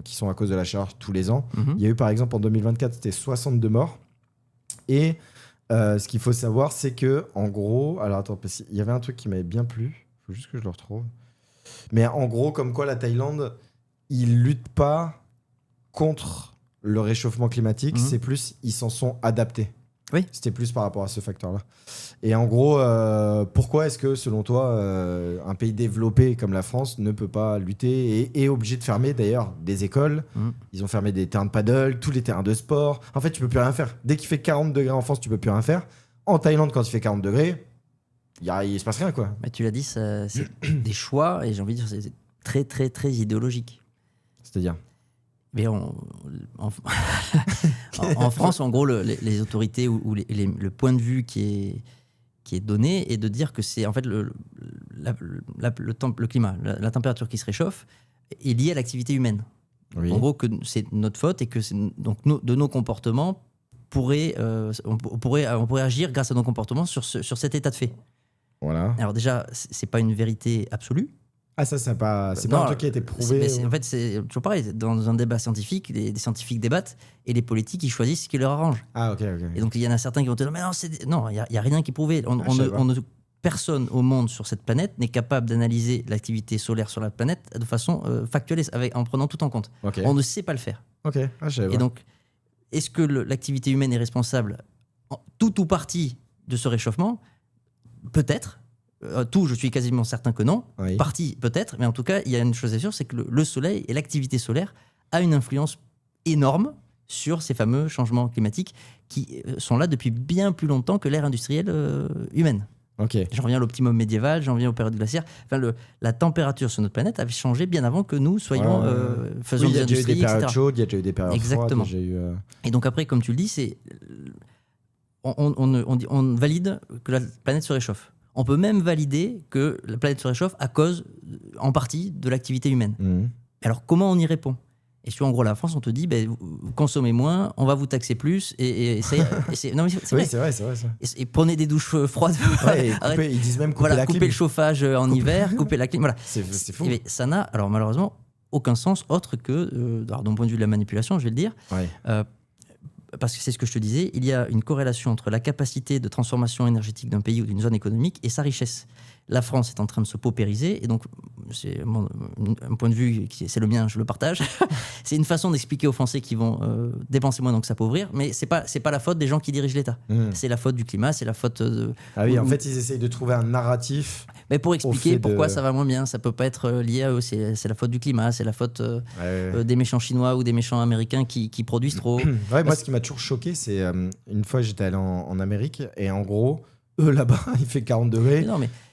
sont à cause de la chaleur tous les ans. Il y a eu, par exemple, en 2024, c'était 62 morts. Et ce qu'il faut savoir, c'est que, en gros, alors attends, parce qu'il y avait un truc qui m'avait bien plu. Il faut juste que je le retrouve. Mais en gros, comme quoi la Thaïlande, ils luttent pas contre le réchauffement climatique, c'est plus, ils s'en sont adaptés. Oui. C'était plus par rapport à ce facteur-là. Et en gros, pourquoi est-ce que, selon toi, un pays développé comme la France ne peut pas lutter et est obligé de fermer, d'ailleurs, des écoles. Ils ont fermé des terrains de paddle, tous les terrains de sport. En fait, tu peux plus rien faire. Dès qu'il fait 40 degrés en France, tu peux plus rien faire. En Thaïlande, quand il fait 40 degrés, il se passe rien, quoi. Mais tu l'as dit, c'est des choix, et j'ai envie de dire, c'est très, très, très idéologique. C'est-à-dire mais en France, en gros, les autorités ou le point de vue qui est donné est de dire que c'est en fait le climat, la température qui se réchauffe est liée à l'activité humaine. Oui. En gros, que c'est notre faute et que donc de nos comportements on pourrait agir grâce à nos comportements sur cet état de fait. Voilà. Alors déjà, c'est pas une vérité absolue. Ah, ça, c'est pas un truc qui a été prouvé. En fait, c'est toujours pareil. Dans un débat scientifique, des scientifiques débattent et les politiques, ils choisissent ce qui leur arrange. Ah, ok. Et donc, il y en a certains qui vont te dire, mais non, il n'y a rien qui est prouvé. Personne au monde sur cette planète n'est capable d'analyser l'activité solaire sur la planète de façon factuelle, en prenant tout en compte. Okay. On ne sait pas le faire. Ok. Et donc, est-ce que l'activité humaine est responsable tout ou partie de ce réchauffement ? Peut-être. Tout, je suis quasiment certain que non. Oui. Partie, peut-être. Mais en tout cas, il y a une chose est sûre, c'est que le soleil et l'activité solaire a une influence énorme sur ces fameux changements climatiques qui sont là depuis bien plus longtemps que l'ère industrielle humaine. Okay. J'en reviens à l'optimum médiéval, j'en reviens aux périodes glaciaires. Enfin, la température sur notre planète avait changé bien avant que nous soyons faisons des industries, il y a déjà eu des périodes chaudes, il y a déjà eu des périodes Exactement. froides. Et donc après, comme tu le dis, c'est on valide que la planète se réchauffe. On peut même valider que la planète se réchauffe à cause, en partie, de l'activité humaine. Alors, comment on y répond ? Et sur en gros, la France, on te dit, consommez moins, on va vous taxer plus, et non, mais c'est vrai. Oui, c'est vrai ça. Et prenez des douches froides. Ouais, ils disent même couper la clim. Couper le chauffage en hiver, couper la clim. Voilà. C'est fou. Mais ça n'a, alors malheureusement, aucun sens autre que, d'un point de vue de la manipulation, je vais le dire. Ouais. Parce que c'est ce que je te disais, il y a une corrélation entre la capacité de transformation énergétique d'un pays ou d'une zone économique et sa richesse. La France est en train de se paupériser, et donc c'est un point de vue, c'est le mien, je le partage. C'est une façon d'expliquer aux Français qui vont dépenser moins, donc s'appauvrir, mais c'est pas la faute des gens qui dirigent l'État. C'est la faute du climat, c'est la faute de... Ah oui, en fait, ils essayent de trouver un narratif. Mais pour expliquer pourquoi ça va moins bien, ça peut pas être lié à eux, c'est la faute du climat, c'est la faute des méchants Chinois ou des méchants Américains qui produisent trop. Moi, ce qui m'a toujours choqué, c'est une fois j'étais allé en Amérique, et en gros, eux là-bas, il fait 40 degrés.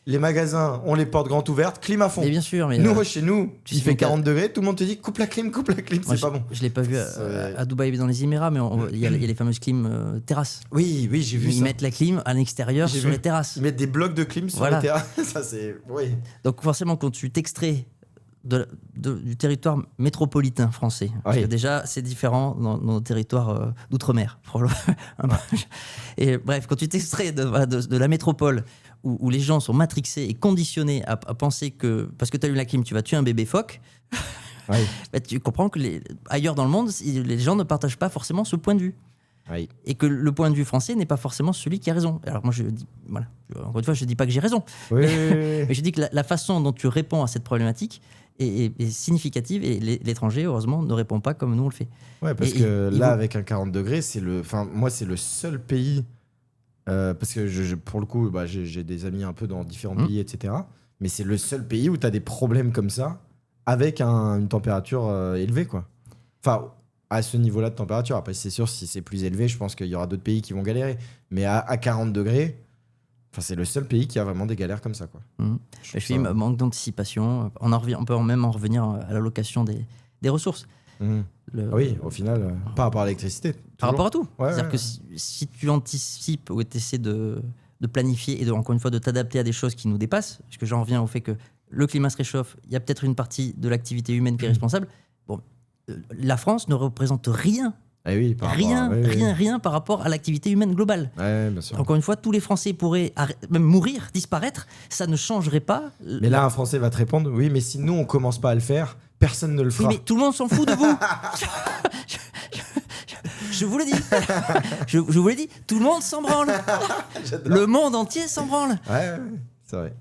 Les magasins ont les portes grandes ouvertes, clim à fond. Mais bien sûr. Mais nous, chez nous, il fait 40 degrés, tout le monde te dit coupe la clim, c'est pas bon. Je l'ai pas vu à Dubaï, dans les Émirats, mais il y a les fameuses clims terrasses. Oui, j'ai vu ça. Ils mettent la clim à l'extérieur sur les terrasses. Ils mettent des blocs de clim sur les terrasses. Ça, c'est... Oui. Donc forcément, quand tu t'extrais du territoire métropolitain français, parce que déjà, c'est différent dans nos territoires d'outre-mer. Et bref, quand tu t'extrais de la métropole, où les gens sont matrixés et conditionnés à penser que parce que tu as eu la clim, tu vas tuer un bébé phoque, tu comprends que ailleurs dans le monde, les gens ne partagent pas forcément ce point de vue. Oui. Et que le point de vue français n'est pas forcément celui qui a raison. Alors moi, je dis, voilà, encore une fois, je ne dis pas que j'ai raison. Oui, mais je dis que la façon dont tu réponds à cette problématique est significative et l'étranger, heureusement, ne répond pas comme nous on le fait. Ouais, parce que là, avec un 40 degrés, moi, c'est le seul pays, parce que pour le coup, j'ai des amis un peu dans différents pays, etc. Mais c'est le seul pays où tu as des problèmes comme ça, avec une température élevée, quoi. Enfin, à ce niveau-là de température. Après, c'est sûr, si c'est plus élevé, je pense qu'il y aura d'autres pays qui vont galérer. Mais à 40 degrés, c'est le seul pays qui a vraiment des galères comme ça, quoi. Je suis manque d'anticipation. On peut même en revenir à l'allocation des ressources. Oui, au final, par rapport à l'électricité. Par rapport à tout. Ouais, C'est-à-dire que si tu anticipes ou tu essaies de planifier et encore une fois de t'adapter à des choses qui nous dépassent, parce que j'en reviens au fait que le climat se réchauffe, il y a peut-être une partie de l'activité humaine qui est responsable. Bon, la France ne représente rien. Rien par rapport à l'activité humaine globale. Ouais, bien sûr. Encore une fois, tous les Français pourraient même mourir, disparaître, ça ne changerait pas. Mais là, un Français va te répondre, oui, mais si nous, on commence pas à le faire, personne ne le fera. Oui, mais tout le monde s'en fout de vous. Je vous le dis. Je vous l'ai dit, tout le monde s'en branle. Le monde entier s'en branle. Ouais, c'est vrai.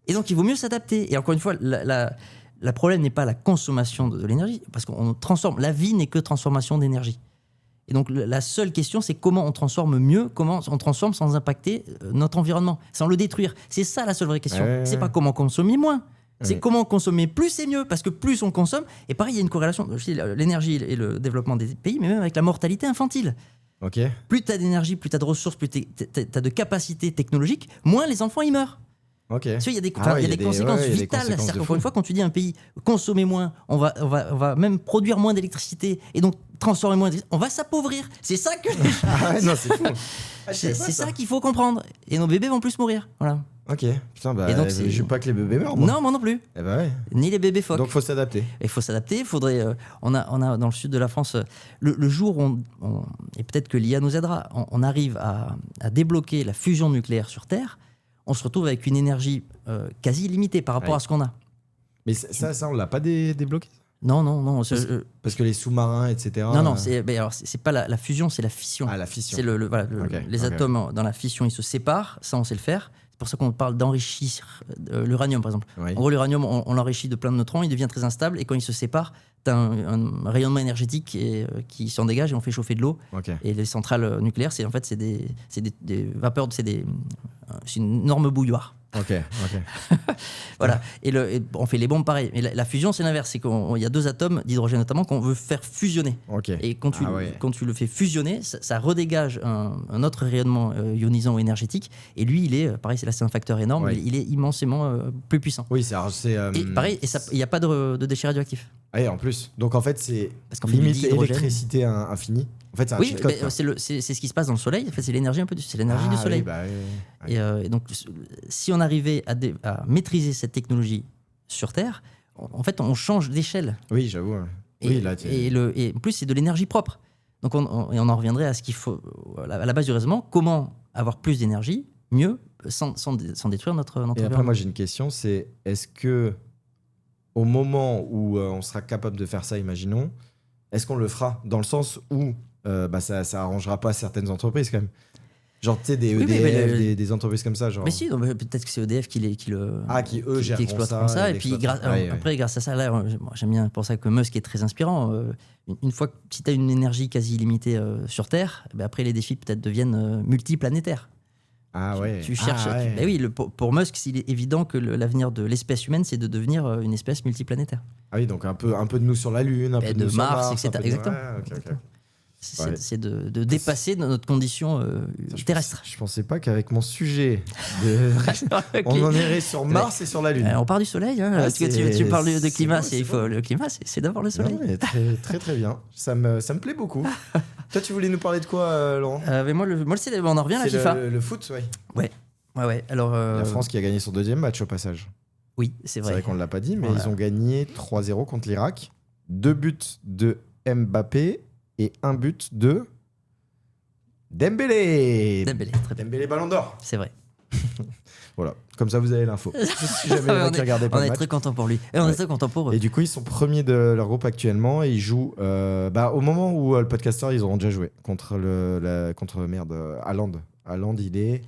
Et donc, il vaut mieux s'adapter. Et encore une fois, le problème n'est pas la consommation de l'énergie, parce qu'on transforme. La vie n'est que transformation d'énergie. Et donc, la seule question, c'est comment on transforme mieux, comment on transforme sans impacter notre environnement, sans le détruire. C'est ça la seule vraie question. C'est pas comment consommer moins. C'est comment consommer plus et mieux, parce que plus on consomme, et pareil, il y a une corrélation, l'énergie et le développement des pays, mais même avec la mortalité infantile. Okay. Plus tu as d'énergie, plus tu as de ressources, plus tu as de capacités technologiques, moins les enfants y meurent. Okay. Il y a des conséquences vitales. C'est-à-dire qu'encore une fois, quand tu dis à un pays consommer moins, on va même produire moins d'électricité et donc transformer moins d'électricité, on va s'appauvrir. C'est ça que non, c'est fou. C'est ça qu'il faut comprendre. Et nos bébés vont plus mourir. Voilà. Ok, putain, et donc je veux pas que les bébés meurent. Non, moi non plus. Eh ben ouais. Ni les bébés phoques. Donc faut s'adapter. Il faut s'adapter. Faudrait. On a dans le sud de la France le jour où et peut-être que l'IA nous aidera. On arrive à débloquer la fusion nucléaire sur Terre. On se retrouve avec une énergie quasi illimitée par rapport à ce qu'on a. Mais ça on l'a pas débloqué. Non. Parce que les sous-marins, etc. Non, c'est pas la fusion, c'est la fission. Ah, la fission. C'est les atomes dans la fission, ils se séparent. Ça, on sait le faire. C'est pour ça qu'on parle d'enrichir l'uranium, par exemple. Oui. En gros, l'uranium, on l'enrichit de plein de neutrons, il devient très instable, et quand il se sépare, tu as un rayonnement énergétique qui s'en dégage, et on fait chauffer de l'eau. Okay. Et les centrales nucléaires, c'est des vapeurs, c'est une énorme bouilloire. Ok. Voilà. Et on fait les bombes pareil. Mais la fusion, c'est l'inverse. C'est qu'il y a deux atomes d'hydrogène notamment qu'on veut faire fusionner. Okay. Et quand tu le fais fusionner, ça redégage un autre rayonnement ionisant ou énergétique. Et lui, il est, pareil, c'est un facteur énorme, mais il est immensément plus puissant. Oui, c'est et pareil, il n'y a pas de déchets radioactifs. Ah, en plus. Donc en fait, c'est limite électricité infinie. En fait, c'est un cheat code. C'est ce qui se passe dans le soleil. En fait, c'est l'énergie c'est l'énergie du soleil. Oui. Et donc, si on arrivait à maîtriser cette technologie sur Terre, en fait, on change d'échelle. Oui, j'avoue. Et en plus, c'est de l'énergie propre. Donc, on en reviendrait à ce qu'il faut, à la base du raisonnement, comment avoir plus d'énergie, mieux, sans détruire notre Et environnement. après, moi, j'ai une question, c'est est-ce que au moment où on sera capable de faire ça, imaginons, est-ce qu'on le fera dans le sens où ça arrangera pas certaines entreprises quand même. Genre, tu sais, des EDF, des entreprises comme ça. Genre... Mais si, peut-être que c'est EDF qui exploite ça. Et puis, après, grâce à ça, là, j'aime bien pour ça que Musk est très inspirant. Une fois que si tu as une énergie quasi illimitée sur Terre, après, les défis peut-être deviennent multiplanétaires. Ah ouais. Tu cherches. Pour Musk, il est évident que l'avenir de l'espèce humaine, c'est de devenir une espèce multiplanétaire. Ah oui, donc un peu de nous sur la Lune, un peu de nous Mars, sur Mars, etc. Exactement. Okay. C'est de dépasser notre condition terrestre. Je pensais pas qu'avec mon sujet, on en irait sur Mars et sur la Lune. On part du Soleil. Tu parles de climat. Le climat, c'est d'abord le Soleil. Non, très, très très bien. Ça me plaît beaucoup. Toi, tu voulais nous parler de quoi, Laurent? Moi, on en revient à la FIFA. Le foot, ouais. Alors, la France qui a gagné son deuxième match au passage. Oui, c'est vrai. C'est vrai qu'on ne l'a pas dit, mais ils ont gagné 3-0 contre l'Irak. 2 buts de Mbappé et 1 but de Dembélé. Dembélé, très bien. Dembélé Ballon d'Or. C'est vrai. Voilà, comme ça vous avez l'info. Si jamais il y en a qui regardaient pas on le est match. très content pour lui. Et on est très content pour eux. Et du coup, ils sont premiers de leur groupe actuellement et ils jouent au moment où le podcaster, ils auront déjà joué contre Haaland. Haaland, il est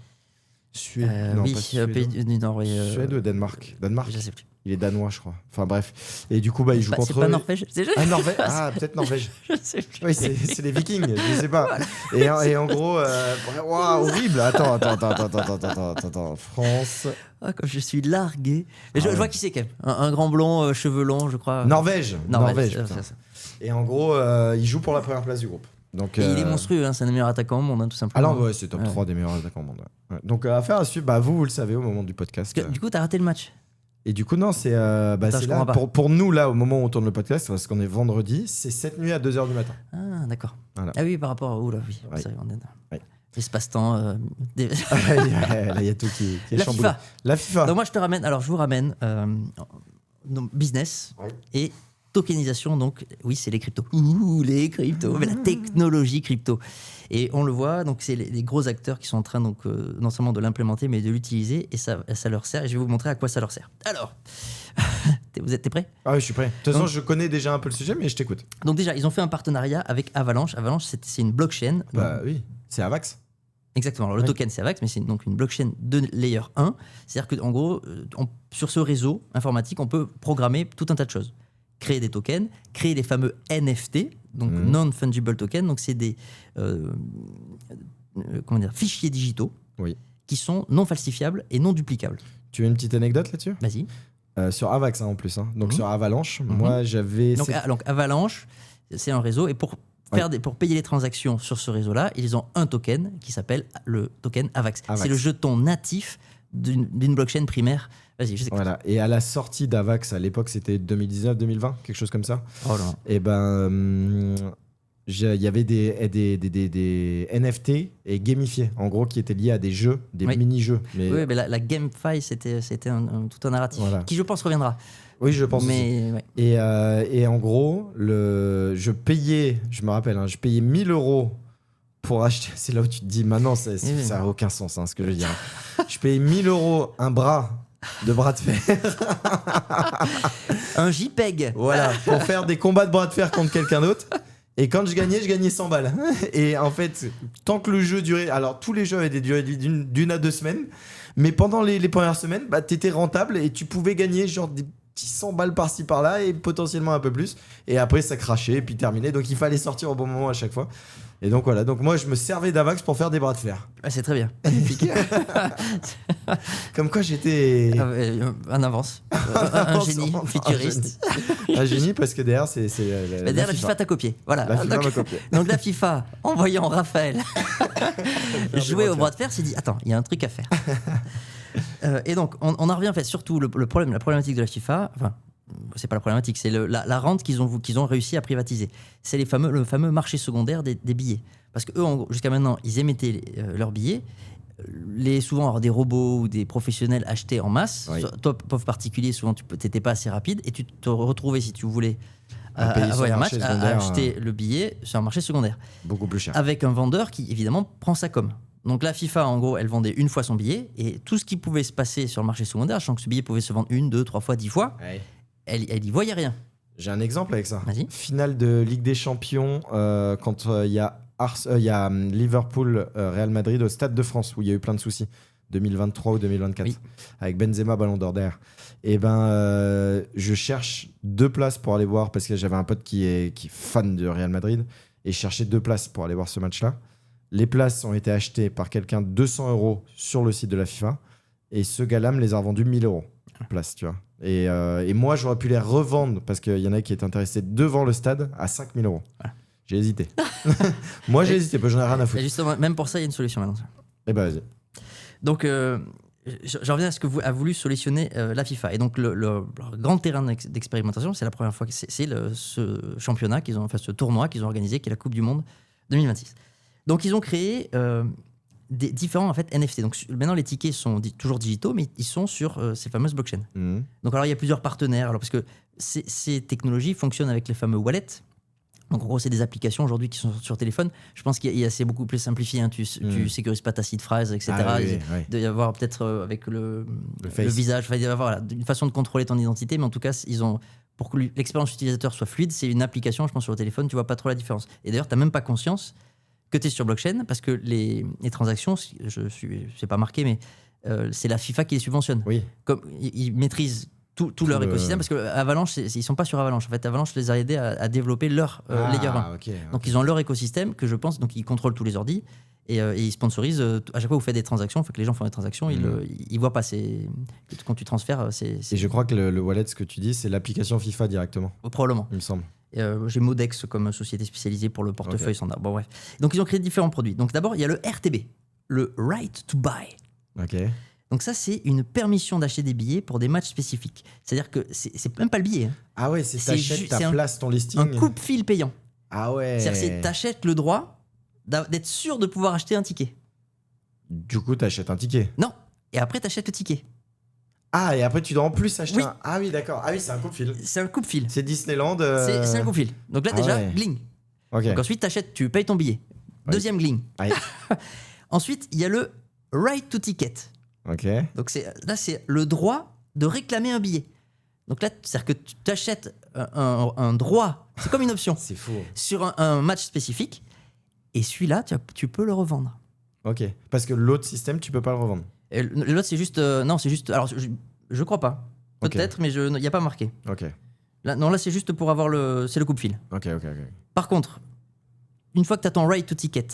Suède. Non, oui, pas Suède. pays du Nord. Oui, Suède ou Danemark. Danemark. Je sais plus. Il est danois, je crois. Enfin bref. Et du coup, ils jouent contre eux. C'est pas Norvège. Norvège. Ah, peut-être Norvège. Je sais plus. Oui, c'est les Vikings, je sais pas. Et en gros, horrible. Attends. France. Ah, comme je suis largué. Mais je vois qui c'est quand même. Un grand blond, cheveux longs, je crois. Norvège. C'est ça. Et en gros, il joue pour la première place du groupe. Donc, et il est monstrueux, hein, c'est un des meilleurs attaquants au monde, tout simplement. Alors, c'est top 3 des meilleurs attaquants au monde. Ouais. Donc, affaire à suivre, vous le savez au moment du podcast. Du coup, t'as raté le match. Et du coup, non, c'est là, pour nous, là, au moment où on tourne le podcast, parce qu'on est vendredi, c'est cette nuit à 2h du matin. Ah, d'accord. Voilà. Ah oui, par rapport à... Oula, oui, ouais. On est dans... Espace-temps... Là, il y a tout qui est chamboulé. La FIFA. Donc moi, je vous ramène business et tokenisation. Donc, oui, c'est les cryptos. Les cryptos, mais la technologie crypto. Et on le voit, donc c'est les gros acteurs qui sont en train donc, non seulement de l'implémenter, mais de l'utiliser, et ça leur sert. Et je vais vous montrer à quoi ça leur sert. Alors, t'es prêt ? Ah oui, je suis prêt. De toute façon, je connais déjà un peu le sujet, mais je t'écoute. Donc déjà, ils ont fait un partenariat avec Avalanche. Avalanche, c'est une blockchain. Oui, c'est Avax. Exactement. Alors, le token, c'est Avax, mais c'est donc une blockchain de layer 1. C'est-à-dire qu'en gros, sur ce réseau informatique, on peut programmer tout un tas de choses. Créer des tokens, créer les fameux NFT, donc non-fungible tokens. Donc, c'est des fichiers digitaux qui sont non falsifiables et non duplicables. Tu veux une petite anecdote là-dessus ? Vas-y. Sur Avax, en plus. Donc, sur Avalanche, moi, j'avais... Donc, Avalanche, c'est un réseau. Et pour payer les transactions sur ce réseau-là, ils ont un token qui s'appelle le token Avax. C'est le jeton natif d'une blockchain primaire. Vas-y, je sais. Voilà. Et à la sortie d'Avax, à l'époque, c'était 2019-2020, quelque chose comme ça. Oh là. Et il y avait des NFT et gamifiés, en gros, qui étaient liés à des jeux, des mini-jeux. Oui, mais la GameFi, c'était tout un narratif qui, je pense, reviendra. Oui, je pense aussi. Ouais. Et en gros, je me rappelle, je payais 1 000 € pour acheter. C'est là où tu te dis, maintenant, ça n'a aucun sens, ce que je veux dire. Je payais 1 000 € un bras de fer. Un JPEG. Voilà, pour faire des combats de bras de fer contre quelqu'un d'autre. Et quand je gagnais 100 balles. Et en fait, tant que le jeu durait... Alors, tous les jeux avaient des durées d'une à 2 semaines. Mais pendant les premières semaines, t'étais rentable et tu pouvais gagner genre des petits 100 balles par-ci par-là et potentiellement un peu plus. Et après, ça crachait et puis terminé. Donc, il fallait sortir au bon moment à chaque fois. Et donc, voilà. Donc, moi, je me servais d'Avax pour faire des bras de fer. Ah, c'est très bien. Comme quoi, j'étais... en avance. Un génie futuriste. Un génie parce que derrière, c'est derrière, la FIFA t'a copié. Voilà. La FIFA m'a copié. Donc, la FIFA, en voyant Raphaël jouer au bras de fer, s'est dit, attends, il y a un truc à faire. Et donc, on en revient en fait, surtout la problématique de la FIFA. Enfin, c'est pas la problématique, c'est la rente qu'ils ont réussi à privatiser. C'est le fameux marché secondaire des billets. Parce qu'eux, jusqu'à maintenant, ils émettaient leurs billets. Souvent, des robots ou des professionnels achetaient en masse. Oui. Toi, pauvre particulier, souvent, tu n'étais pas assez rapide et tu te retrouvais, si tu voulais, à acheter le billet sur un marché secondaire. Beaucoup plus cher. Avec un vendeur qui, évidemment, prend ça comme. Donc la FIFA, en gros, elle vendait une fois son billet et tout ce qui pouvait se passer sur le marché secondaire, sachant que ce billet pouvait se vendre 1, 2, 3 fois, 10 fois, elle y voyait rien. J'ai un exemple avec ça. Vas-y. Finale de Ligue des Champions, quand il y a Liverpool, Real Madrid au Stade de France, où il y a eu plein de soucis, 2023 ou 2024, avec Benzema, Ballon d'Or derrière. Et je cherche 2 places pour aller voir, parce que j'avais un pote qui est fan de Real Madrid, et je cherchais 2 places pour aller voir ce match-là. Les places ont été achetées par quelqu'un 200 € sur le site de la FIFA, et ce gars-là me les a revendues 1 000 € places, tu vois. Et moi, j'aurais pu les revendre, parce qu'il y en a qui étaient intéressés devant le stade, à 5 000 €. Voilà. J'ai hésité. Moi, j'ai hésité, parce que j'en ai rien à foutre. Et justement, même pour ça, il y a une solution maintenant. Eh ben, vas-y. Donc, j'en reviens à ce que a voulu solutionner la FIFA. Et donc, le grand terrain d'expérimentation, c'est la première fois que c'est ce championnat ce tournoi qu'ils ont organisé, qui est la Coupe du Monde 2026. Donc, ils ont créé des différents en fait, NFT. Donc, maintenant, les tickets sont toujours digitaux, mais ils sont sur ces fameuses blockchains. Donc, alors, il y a plusieurs partenaires. Alors, parce que ces technologies fonctionnent avec les fameux wallets. Donc en gros, c'est des applications aujourd'hui qui sont sur téléphone. Je pense c'est beaucoup plus simplifié. Hein. Tu sécurises pas ta seed phrase, etc. Il doit y avoir peut-être avec le visage, il doit y avoir une façon de contrôler ton identité, mais en tout cas, pour que l'expérience utilisateur soit fluide, c'est une application, je pense, sur le téléphone, tu vois pas trop la différence. Et d'ailleurs, tu n'as même pas conscience que tu es sur blockchain parce que les transactions, c'est pas marqué, mais c'est la FIFA qui les subventionne. Oui. Comme ils maîtrisent tout leur écosystème, parce que Avalanche, ils sont pas sur Avalanche. En fait, Avalanche les a aidés à développer leur Layer 1. Okay. Donc ils ont leur écosystème que je pense, donc ils contrôlent tous les ordis et ils sponsorisent. À chaque fois que vous faites des transactions, que les gens font des transactions, ils voient pas. Quand tu transfères, Et je crois que le wallet, ce que tu dis, c'est l'application FIFA directement. Probablement. Il me semble. J'ai Modex comme société spécialisée pour le portefeuille standard. Bon, bref. Donc ils ont créé différents produits. Donc d'abord, il y a le RTB, le Right to Buy. Ok. Donc ça, c'est une permission d'acheter des billets pour des matchs spécifiques. C'est-à-dire que c'est même pas le billet. Hein. Ah ouais, t'achètes ta place, ton listing. Un coupe-fil payant. Ah ouais. C'est-à-dire que t'achètes le droit d'être sûr de pouvoir acheter un ticket. Du coup, t'achètes un ticket. Non. Et après, t'achètes le ticket. Ah, et après, tu dois en plus acheter un... Ah oui, d'accord. Ah oui, c'est un coupe-fil. C'est un coupe-fil. C'est Disneyland. C'est un coupe-fil. Donc là, déjà, gling. Okay. Donc ensuite, tu payes ton billet. Deuxième gling. Ensuite, il y a le right to ticket. Ok. Donc là, c'est le droit de réclamer un billet. Donc là, c'est-à-dire que tu t'achètes un droit, c'est comme une option. C'est fou. Sur un match spécifique. Et celui-là, tu peux le revendre. Ok. Parce que l'autre système, tu peux pas le revendre. Et l'autre, c'est juste... non, c'est juste... Alors, je crois pas. Peut-être, mais il n'y a pas marqué. Ok. Là, c'est juste pour avoir c'est le coupe-fil. Ok. Par contre, une fois que tu as ton right to ticket,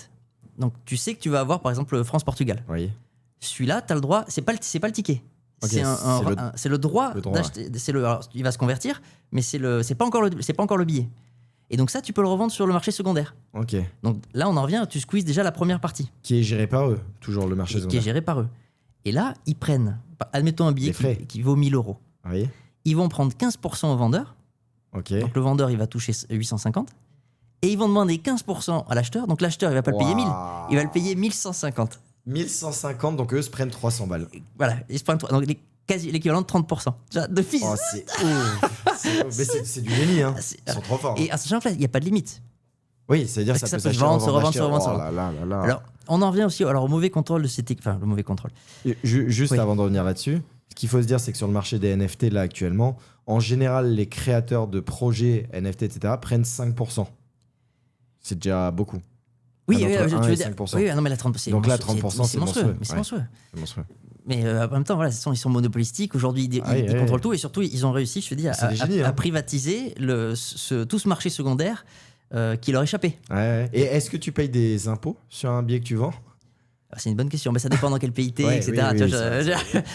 donc tu sais que tu vas avoir, par exemple, France-Portugal. Oui. Celui-là, tu as le droit... C'est pas le ticket. Okay, c'est le droit d'acheter. Alors, il va se convertir, mais c'est pas encore le billet. Et donc ça, tu peux le revendre sur le marché secondaire. Ok. Donc là, on en revient, tu squeezes déjà la première partie. Qui est géré par eux, toujours le marché secondaire. Qui est géré par eux. Et là, ils prennent, admettons un billet qui vaut 1000 €. Oui. Ils vont prendre 15% au vendeur. Ok. Donc le vendeur, il va toucher 850. Et ils vont demander 15% à l'acheteur. Donc l'acheteur, il va pas le payer 1000, il va le payer 1150. 1150, donc eux se prennent 300 balles. Voilà, ils se prennent donc quasi l'équivalent de 30%. De fils. Oh, c'est ouf. Mais c'est du génie, hein. Ils sont trop forts. Et à ce moment-là, il n'y a pas de limite. Oui, c'est-à-dire que ça peut se revendre. Là. Alors, on en revient aussi au mauvais contrôle de cette... Enfin, le mauvais contrôle. Juste avant de revenir là-dessus, ce qu'il faut se dire, c'est que sur le marché des NFT, là, actuellement, en général, les créateurs de projets NFT, etc., prennent 5%. C'est déjà beaucoup. Oui, tu veux dire... Oui, non, mais la 30%, donc là, 30%, c'est monstrueux. Mais c'est monstrueux. Mais en même temps, voilà, ils sont monopolistiques. Aujourd'hui, ils contrôlent tout. Et surtout, ils ont réussi, je te dis, à privatiser tout ce marché secondaire qui leur échappait. Et est-ce que tu payes des impôts sur un billet que tu vends ? C'est une bonne question. Mais ça dépend dans quel pays t'es, etc.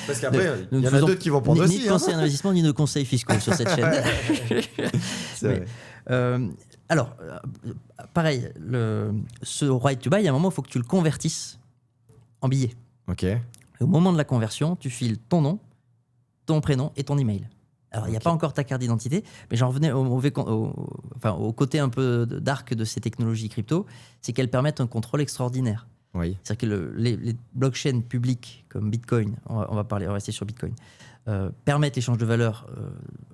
Parce qu'après, il y en a d'autres qui vont prendre aussi. Ni de conseils d'investissement, ni de conseils fiscaux sur cette chaîne. C'est vrai. Alors, pareil, ce right to buy, il y a un moment, il faut que tu le convertisses en billet. Ok. Au moment de la conversion, tu files ton nom, ton prénom et ton email. Alors, il n'y a pas encore ta carte d'identité, mais j'en revenais au côté un peu dark de ces technologies crypto, c'est qu'elles permettent un contrôle extraordinaire. Oui. C'est-à-dire que les blockchains publiques comme Bitcoin, on va rester sur Bitcoin, permettent l'échange de valeurs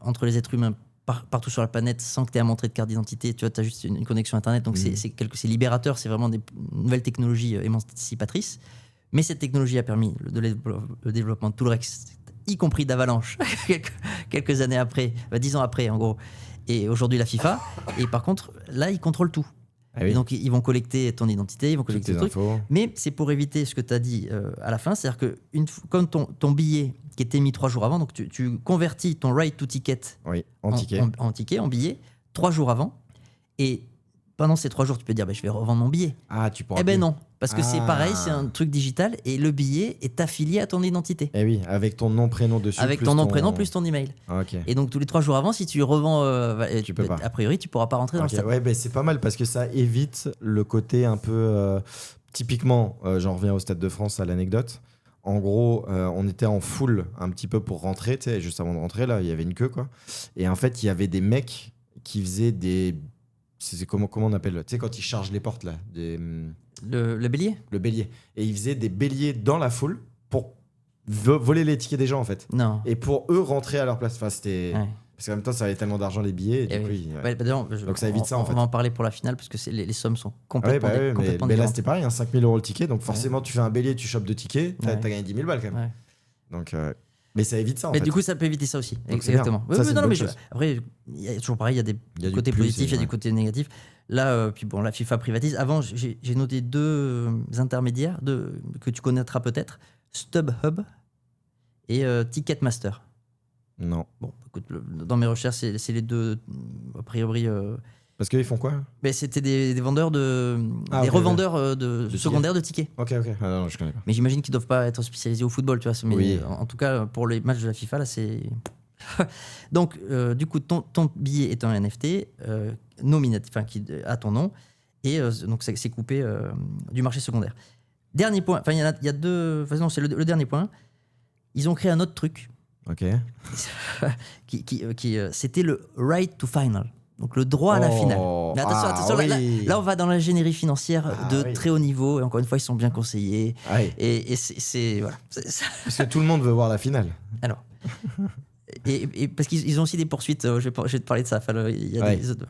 entre les êtres humains partout sur la planète sans que tu aies à montrer de carte d'identité. Tu vois, as juste une connexion Internet, donc c'est libérateur, c'est vraiment des nouvelles technologies émancipatrices. Mais cette technologie a permis le développement de tout le reste, y compris d'Avalanche, quelques années après, 10 ans après en gros, et aujourd'hui la FIFA. Et par contre, là, ils contrôlent tout. Et donc, ils vont collecter ton identité, ils vont collecter tes trucs. Mais c'est pour éviter ce que tu as dit à la fin, c'est-à-dire que comme ton billet qui était mis 3 jours avant, donc tu convertis ton right to ticket, en billet 3 jours avant, et pendant ces 3 jours, tu peux dire je vais revendre mon billet. Ah, tu pourras. Eh ben non, parce que c'est pareil, c'est un truc digital et le billet est affilié à ton identité. Eh oui, avec ton nom, prénom dessus. Avec ton nom, prénom plus ton email. Okay. Et donc tous les 3 jours avant, si tu revends, tu peux pas. A priori, tu pourras pas rentrer dans le stade. Ouais, c'est pas mal parce que ça évite le côté un peu. Typiquement, j'en reviens au Stade de France à l'anecdote. En gros, on était en foule un petit peu pour rentrer, tu sais, juste avant de rentrer, là, il y avait une queue, quoi. Et en fait, il y avait des mecs qui faisaient des. C'est comment on appelle, tu sais, quand ils chargent les portes, là. Le bélier ? Le bélier. Et ils faisaient des béliers dans la foule pour voler les tickets des gens, en fait. Non. Et pour eux rentrer à leur place. Enfin, c'était. Parce qu'en même temps, ça avait tellement d'argent les billets. Et du coup, donc ça évite ça en fait. On va en parler pour la finale parce que les sommes sont complètement différentes. Mais là, c'était pareil, 5 000 € le ticket. Donc forcément, tu fais un bélier, tu chopes 2 tickets, t'as gagné 10 000 balles quand même. Donc, mais ça évite ça en fait. Mais du coup, ça peut éviter ça aussi. Donc, exactement. Après, il y a toujours pareil, il y a des côtés positifs, il y a des côtés négatifs. Là, puis bon, la FIFA privatise. Avant, j'ai noté 2 intermédiaires que tu connaîtras peut-être, StubHub et Ticketmaster. Non. Bon, écoute, dans mes recherches, c'est les 2 a priori. Parce qu'ils font quoi? C'était des vendeurs revendeurs de secondaires de tickets. Ok. Ah non, je connais pas. Mais j'imagine qu'ils doivent pas être spécialisés au football, tu vois. Mais en tout cas, pour les matchs de la FIFA, là, c'est. Donc, du coup, ton billet est un NFT nominatif, qui a ton nom, et donc c'est coupé du marché secondaire. Dernier point. Enfin, il y a 2. Enfin, non, c'est le dernier point. Ils ont créé un autre truc. Ok. C'était le right to final. Donc le droit à la finale. Mais attention, là, on va dans l'ingénierie financière de très haut niveau. Et encore une fois, ils sont bien conseillés. Et c'est voilà. Parce que tout le monde veut voir la finale. Alors. et parce qu'ils ont aussi des poursuites. Je vais te parler de ça. Enfin, il y a des autres.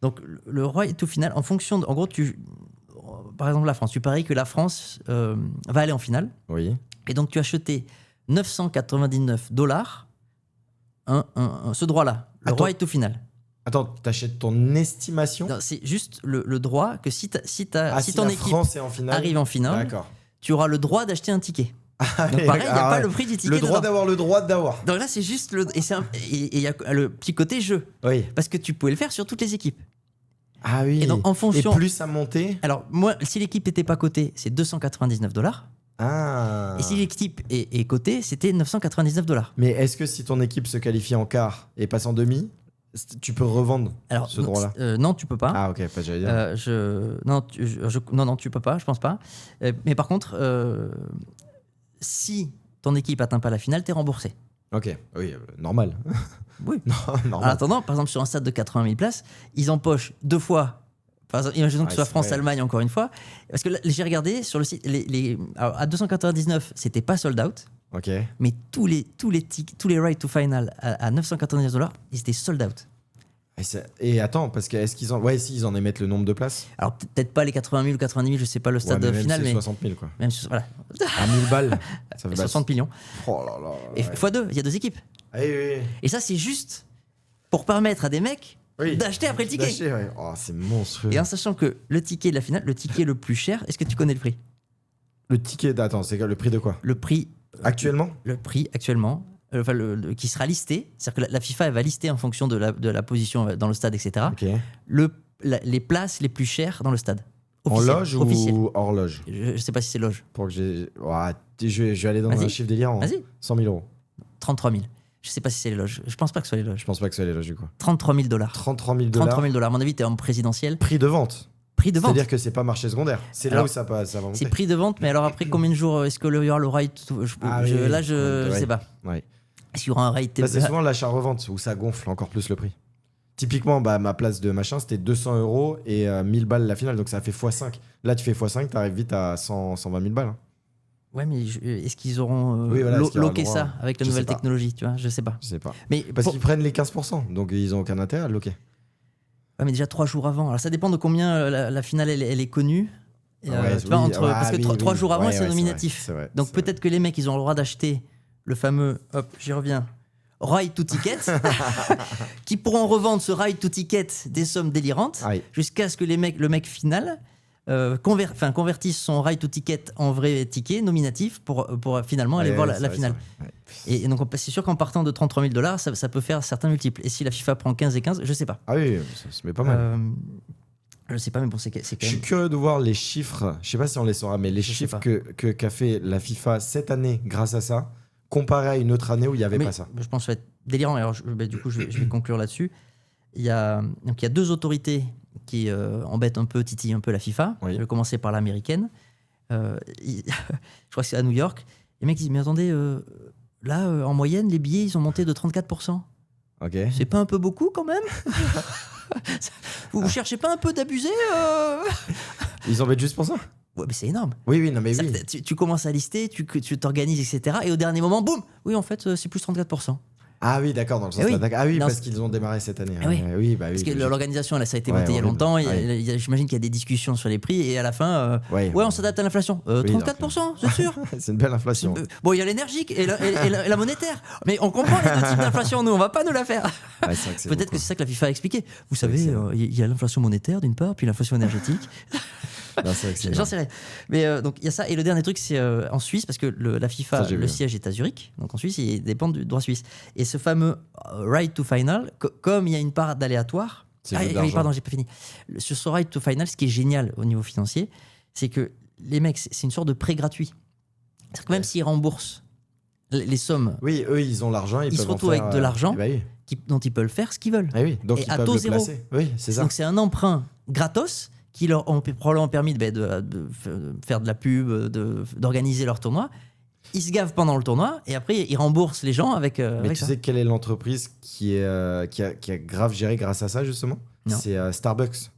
Donc le right to final, en fonction en gros, par exemple la France, tu paries que la France va aller en finale. Oui. Et donc tu as acheté $999 ce droit-là, le right to final. Attends, t'achètes ton estimation? Non, c'est juste le droit que si ton équipe arrive en finale, tu auras le droit d'acheter un ticket. Donc pareil, il n'y a pas le prix du ticket. Le droit d'avoir le droit d'avoir. Donc là, c'est juste et il y a le petit côté jeu. Oui. Parce que tu pouvais le faire sur toutes les équipes. Ah oui. Et donc en fonction. Et plus ça montait. Alors moi, si l'équipe n'était pas cotée, c'est $299. Ah. Et si l'équipe est cotée, c'était $999. Mais est-ce que si ton équipe se qualifie en quart et passe en demi, tu peux revendre ce droit-là? Non, tu peux pas. Ah ok, pas j'allais dire. Non, tu peux pas, je pense pas. Mais par contre, si ton équipe atteint pas la finale, t'es remboursé. Ok, oui, normal. Oui. Normal. En attendant, par exemple, sur un stade de 80 000 places, ils empochent 2 fois. Par exemple, imaginons que ce soit France-Allemagne encore une fois. Parce que là, j'ai regardé sur le site, alors, à 299, c'était pas sold out. Ok. Mais tous les right to final à $999, ils étaient sold out. Et attends, parce que est-ce qu'ils en... Ouais, si, ils en émettent le nombre de places. Alors peut-être pas les 80 000 ou 90 000, je sais pas le stade final, mais 60 000 quoi. Même voilà. À 1000 balles, ça fait 60 millions. Oh là là. Et x2, il y a 2 équipes. Oui. Et ça, c'est juste pour permettre à des mecs d'acheter après le ticket. Oh, c'est monstrueux. Et en sachant que le ticket de la finale, le ticket le plus cher, est-ce que tu connais le prix? Le ticket, attends, c'est le prix de quoi? Le prix actuellement. Le prix actuellement. Qui sera listé, c'est-à-dire que la FIFA elle va lister en fonction de la position dans le stade, etc. Okay. Les places les plus chères dans le stade. En loge ou hors loge? Je ne sais pas si c'est loge. Pour que je vais aller dans un chiffre délirant. 100 000 €. 33 000. Je ne sais pas si c'est les loges. Je ne pense pas que ce soit les loges. Je pense pas que ce soit les loges du coup. $33 000. $33 000. À mon avis, tu es en présidentiel. Prix de vente. C'est-à-dire que c'est pas marché secondaire. C'est là où ça va monter. C'est prix de vente, mais alors après combien de jours est-ce que y aura le right? Je sais pas. Ouais. Est-ce qu'il y aura un right? C'est souvent l'achat-revente où ça gonfle encore plus le prix. Typiquement, ma place de machin, c'était 200 € et 1000 balles la finale, donc ça fait x5. Là, tu fais x5, t'arrives vite à 120 000 balles. Hein. Ouais, mais est-ce qu'ils auront loqué ça avec la nouvelle technologie, tu vois? Je sais pas. Mais parce qu'ils prennent les 15%, donc ils ont aucun intérêt à le loquer. Ouais, mais déjà 3 jours avant. Alors ça dépend de combien la finale elle est connue. Parce que 3 jours avant, c'est nominatif. C'est vrai, donc peut-être que les mecs, ils ont le droit d'acheter le fameux, hop, j'y reviens, right to ticket, qui pourront revendre ce right to ticket des sommes délirantes jusqu'à ce que le mec final convertisse son right to ticket en vrai ticket nominatif pour finalement aller voir la finale. Et donc c'est sûr qu'en partant de $33 000, ça peut faire certains multiples. Et si la FIFA prend 15 et 15, je sais pas. Ah oui, ça se met pas mal. Je sais pas, mais bon, c'est quand même... Je suis curieux de voir les chiffres, je sais pas si on les saura, mais les chiffres qu'a fait la FIFA cette année grâce à ça, comparé à une autre année où il n'y avait pas ça. Je pense que ça va être délirant. Alors, du coup, je vais conclure là-dessus. Il y a 2 autorités qui embêtent titillent un peu la FIFA. Je vais commencer par l'américaine. Je crois que c'est à New York. Les mecs disent, mais attendez, là, en moyenne, les billets, ils ont monté de 34%. Ok. C'est pas un peu beaucoup quand même? Vous cherchez pas un peu d'abuser? Ils embêtent juste pour ça? Ouais, mais c'est énorme. Oui. Tu commences à lister, tu t'organises, etc. Et au dernier moment, boum! Oui, en fait, c'est plus 34%. Ah oui, d'accord, dans le sens de l'attaque. Ah oui, parce qu'ils ont démarré cette année. Oui, parce que l'organisation, là, ça a été voté il y a longtemps. J'imagine qu'il y a des discussions sur les prix et à la fin, on s'adapte à l'inflation. 34%, c'est sûr. C'est une belle inflation. Bon, il y a l'énergique et la monétaire. Mais on comprend les deux types d'inflation, nous, on va pas nous la faire. Peut-être que c'est ça que la FIFA a expliqué. Vous savez, il y a l'inflation monétaire d'une part, puis l'inflation énergétique. J'en sais rien. Mais donc il y a ça. Et le dernier truc, c'est en Suisse, parce que la FIFA, le siège est à Zurich, donc en Suisse, il dépend du droit suisse. Et ce fameux right to final, comme il y a une part d'aléatoire. Pardon, j'ai pas fini. Sur ce right to final, ce qui est génial au niveau financier, c'est que les mecs, c'est une sorte de prêt gratuit. C'est-à-dire que même s'ils remboursent les sommes. Oui, eux, ils ont l'argent. Ils se retrouvent avec de l'argent dont ils peuvent faire ce qu'ils veulent. Donc ils à peuvent taux le zéro. placer. Oui, c'est ça. Donc c'est un emprunt gratos qui leur ont probablement permis de faire de la pub, d'organiser leur tournoi. Ils se gavent pendant le tournoi et après ils remboursent les gens avec. Mais tu sais quelle est l'entreprise qui a grave géré grâce à ça justement ? C'est Starbucks.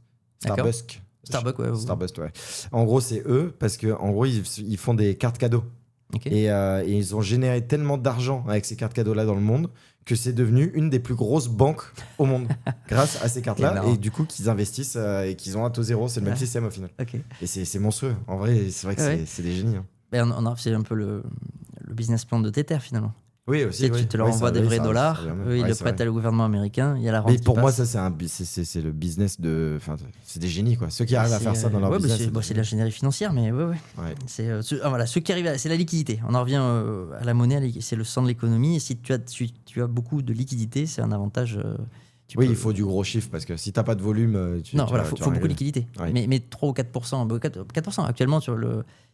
Starbucks, ouais. En gros, c'est eux parce que en gros ils font des cartes cadeaux. Et ils ont généré tellement d'argent avec ces cartes cadeaux là dans le monde que c'est devenu une des plus grosses banques au monde grâce à ces cartes-là et du coup qu'ils investissent et qu'ils ont un taux zéro, c'est le même système au final. Et c'est monstrueux. En vrai, c'est vrai que c'est des génies. C'est un peu le business plan de Tether finalement. Oui, aussi. Tu te leur envoies des vrais dollars, eux ils le prêtent à le gouvernement américain, il y a la rente. Mais pour moi, ça c'est le business de. Enfin, c'est des génies quoi. Ceux qui arrivent à faire ça dans leur business. C'est de l'ingénierie financière, mais c'est ceux qui arrivent, c'est la liquidité. On en revient à la monnaie, c'est le sang de l'économie. Et si tu as beaucoup de liquidité, c'est un avantage. Il faut du gros chiffre parce que si t'as pas de volume, il faut beaucoup de liquidité. Mais 3 ou 4%, 4% actuellement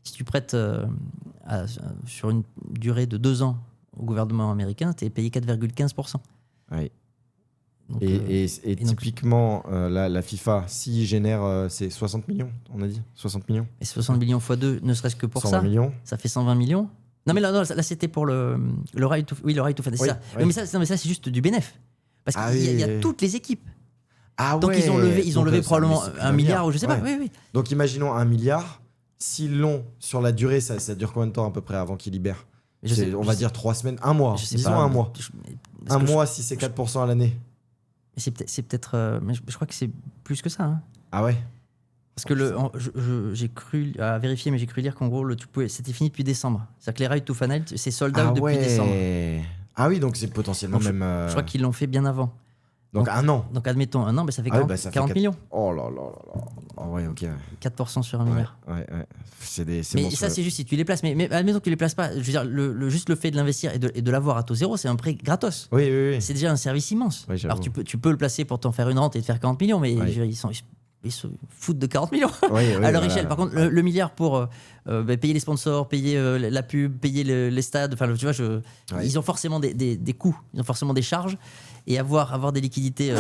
si tu prêtes sur une durée de 2 ans au gouvernement américain, tu es payé 4,15%. Oui. Donc, et typiquement, la FIFA, s'il génère, c'est 60 millions, on a dit 60 millions. Et 60 millions x 2, ne serait-ce que pour 120 millions. Ça fait 120 millions. Non, mais là c'était pour le right to final. C'est ça. Mais ça, c'est juste du bénéf. Parce qu'il y a toutes les équipes. Donc ils ont levé probablement 1 milliard ou je sais pas. Oui. Donc imaginons 1 milliard. S'ils l'ont sur la durée, ça dure combien de temps à peu près avant qu'ils libèrent ? On va dire 3 semaines, 1 mois. Disons 1 mois. Un mois si c'est 4% à l'année. C'est peut-être. Mais je crois que c'est plus que ça. Hein. Ah ouais ? Parce que j'ai cru à vérifier, mais j'ai cru lire qu'en gros, c'était fini depuis décembre. C'est-à-dire que les right to final, c'est sold out depuis décembre. Ah oui, donc c'est potentiellement même. Je crois qu'ils l'ont fait bien avant. Donc 1 an. Donc admettons 1 an, ça fait 40 millions. Oh là là là là. Oh ouais, ok. 4% sur 1 milliard. Ouais. Mais ça, c'est juste si tu les places. Mais admettons que tu les places pas. Je veux dire, juste le fait de l'investir et de l'avoir à taux zéro, c'est un prêt gratos. Oui. C'est déjà un service immense. Oui, alors tu peux le placer pour t'en faire une rente et te faire 40 millions, mais ils se foutent de 40 millions à leur échelle. Par contre, le milliard pour payer les sponsors, payer la pub, payer les stades, enfin, tu vois, ils ont forcément des coûts, ils ont forcément des charges, et avoir des liquidités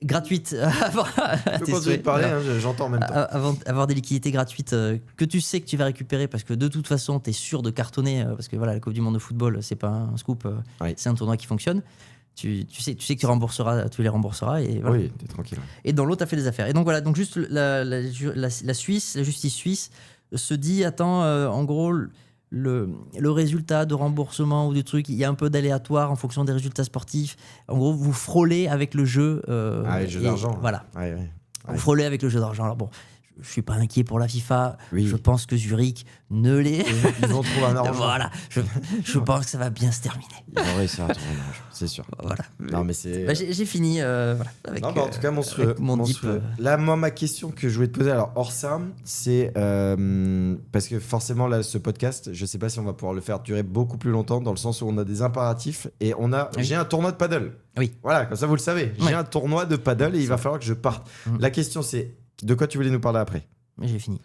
gratuites. Tu peux continuer de parler, j'entends en même temps. Avoir des liquidités gratuites que tu sais que tu vas récupérer parce que de toute façon, tu es sûr de cartonner, parce que voilà, la Coupe du Monde de football, c'est pas un scoop, c'est un tournoi qui fonctionne. Tu sais que tu les rembourseras et voilà. Oui, t'es tranquille. Et dans l'autre, t'as fait des affaires. Et donc voilà, donc juste la Suisse, la justice suisse se dit, en gros, le résultat de remboursement ou du truc, il y a un peu d'aléatoire en fonction des résultats sportifs. En gros, vous frôlez avec le jeu. Le jeu d'argent. Voilà. Vous frôlez avec le jeu d'argent. Alors bon. Je suis pas inquiet pour la FIFA. Je pense que Zurich ne l'est. Ils vont trouver un arrangement. Voilà. Je pense que ça va bien se terminer. Ils vont réussir à trouver un arrangement, c'est sûr. Voilà. Non, mais c'est. J'ai fini. Avec, en tout cas, monstrueux. Là, moi, ma question que je voulais te poser, alors hors ça, c'est parce que forcément, là, ce podcast, je sais pas si on va pouvoir le faire durer beaucoup plus longtemps, dans le sens où on a des impératifs et j'ai un tournoi de paddle. Oui. Voilà, comme ça, vous le savez. J'ai un tournoi de paddle et il va falloir que je parte. La question, c'est. De quoi tu voulais nous parler après ? Mais j'ai fini.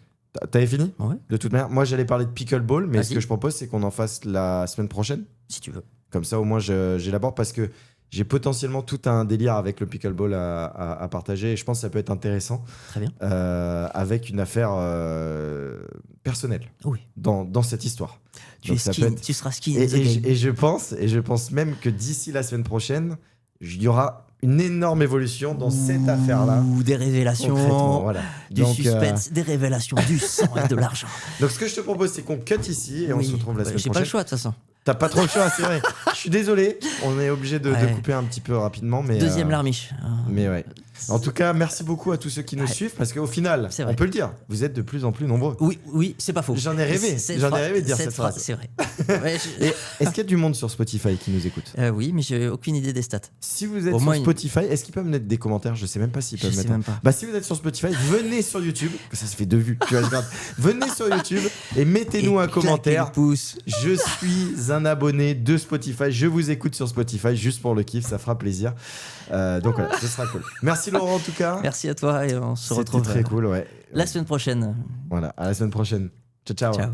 T'avais fini ? Ouais. De toute manière, moi j'allais parler de pickleball, mais ce que je propose, c'est qu'on en fasse la semaine prochaine. Si tu veux. Comme ça, au moins, j'élabore parce que j'ai potentiellement tout un délire avec le pickleball à partager et je pense que ça peut être intéressant. Très bien. Avec une affaire personnelle dans cette histoire. Tu seras ski. Et je pense même que d'ici la semaine prochaine, il y aura une énorme évolution dans cette affaire-là. Des révélations, du suspense, des révélations, du sang et de l'argent. Donc ce que je te propose, c'est qu'on cut ici et on se retrouve la semaine prochaine. J'ai pas le choix de toute façon. T'as pas trop le choix, c'est vrai. Je suis désolé. on est obligé de couper un petit peu rapidement. Mais, Deuxième larmiche. Mais ouais. En tout cas, merci beaucoup à tous ceux qui nous suivent parce qu'au final, on peut le dire, vous êtes de plus en plus nombreux. Oui, c'est pas faux. J'en ai rêvé. De dire cette phrase. C'est vrai. Est-ce qu'il y a du monde sur Spotify qui nous écoute? Oui, mais j'ai aucune idée des stats. Si vous êtes sur Spotify, est-ce qu'ils peuvent mettre des commentaires? Je sais même pas s'ils peuvent mettre. Même pas. Bah, si vous êtes sur Spotify, venez sur YouTube. Ça se fait 2 vues. Tu vois, venez sur YouTube et mettez-nous un commentaire. Je suis un abonné de Spotify. Je vous écoute sur Spotify juste pour le kiff. Ça fera plaisir. Donc voilà, ce sera cool. Merci Laurent en tout cas. Merci à toi et on se retrouve très cool, ouais. La semaine prochaine. Voilà, à la semaine prochaine. Ciao. Ciao.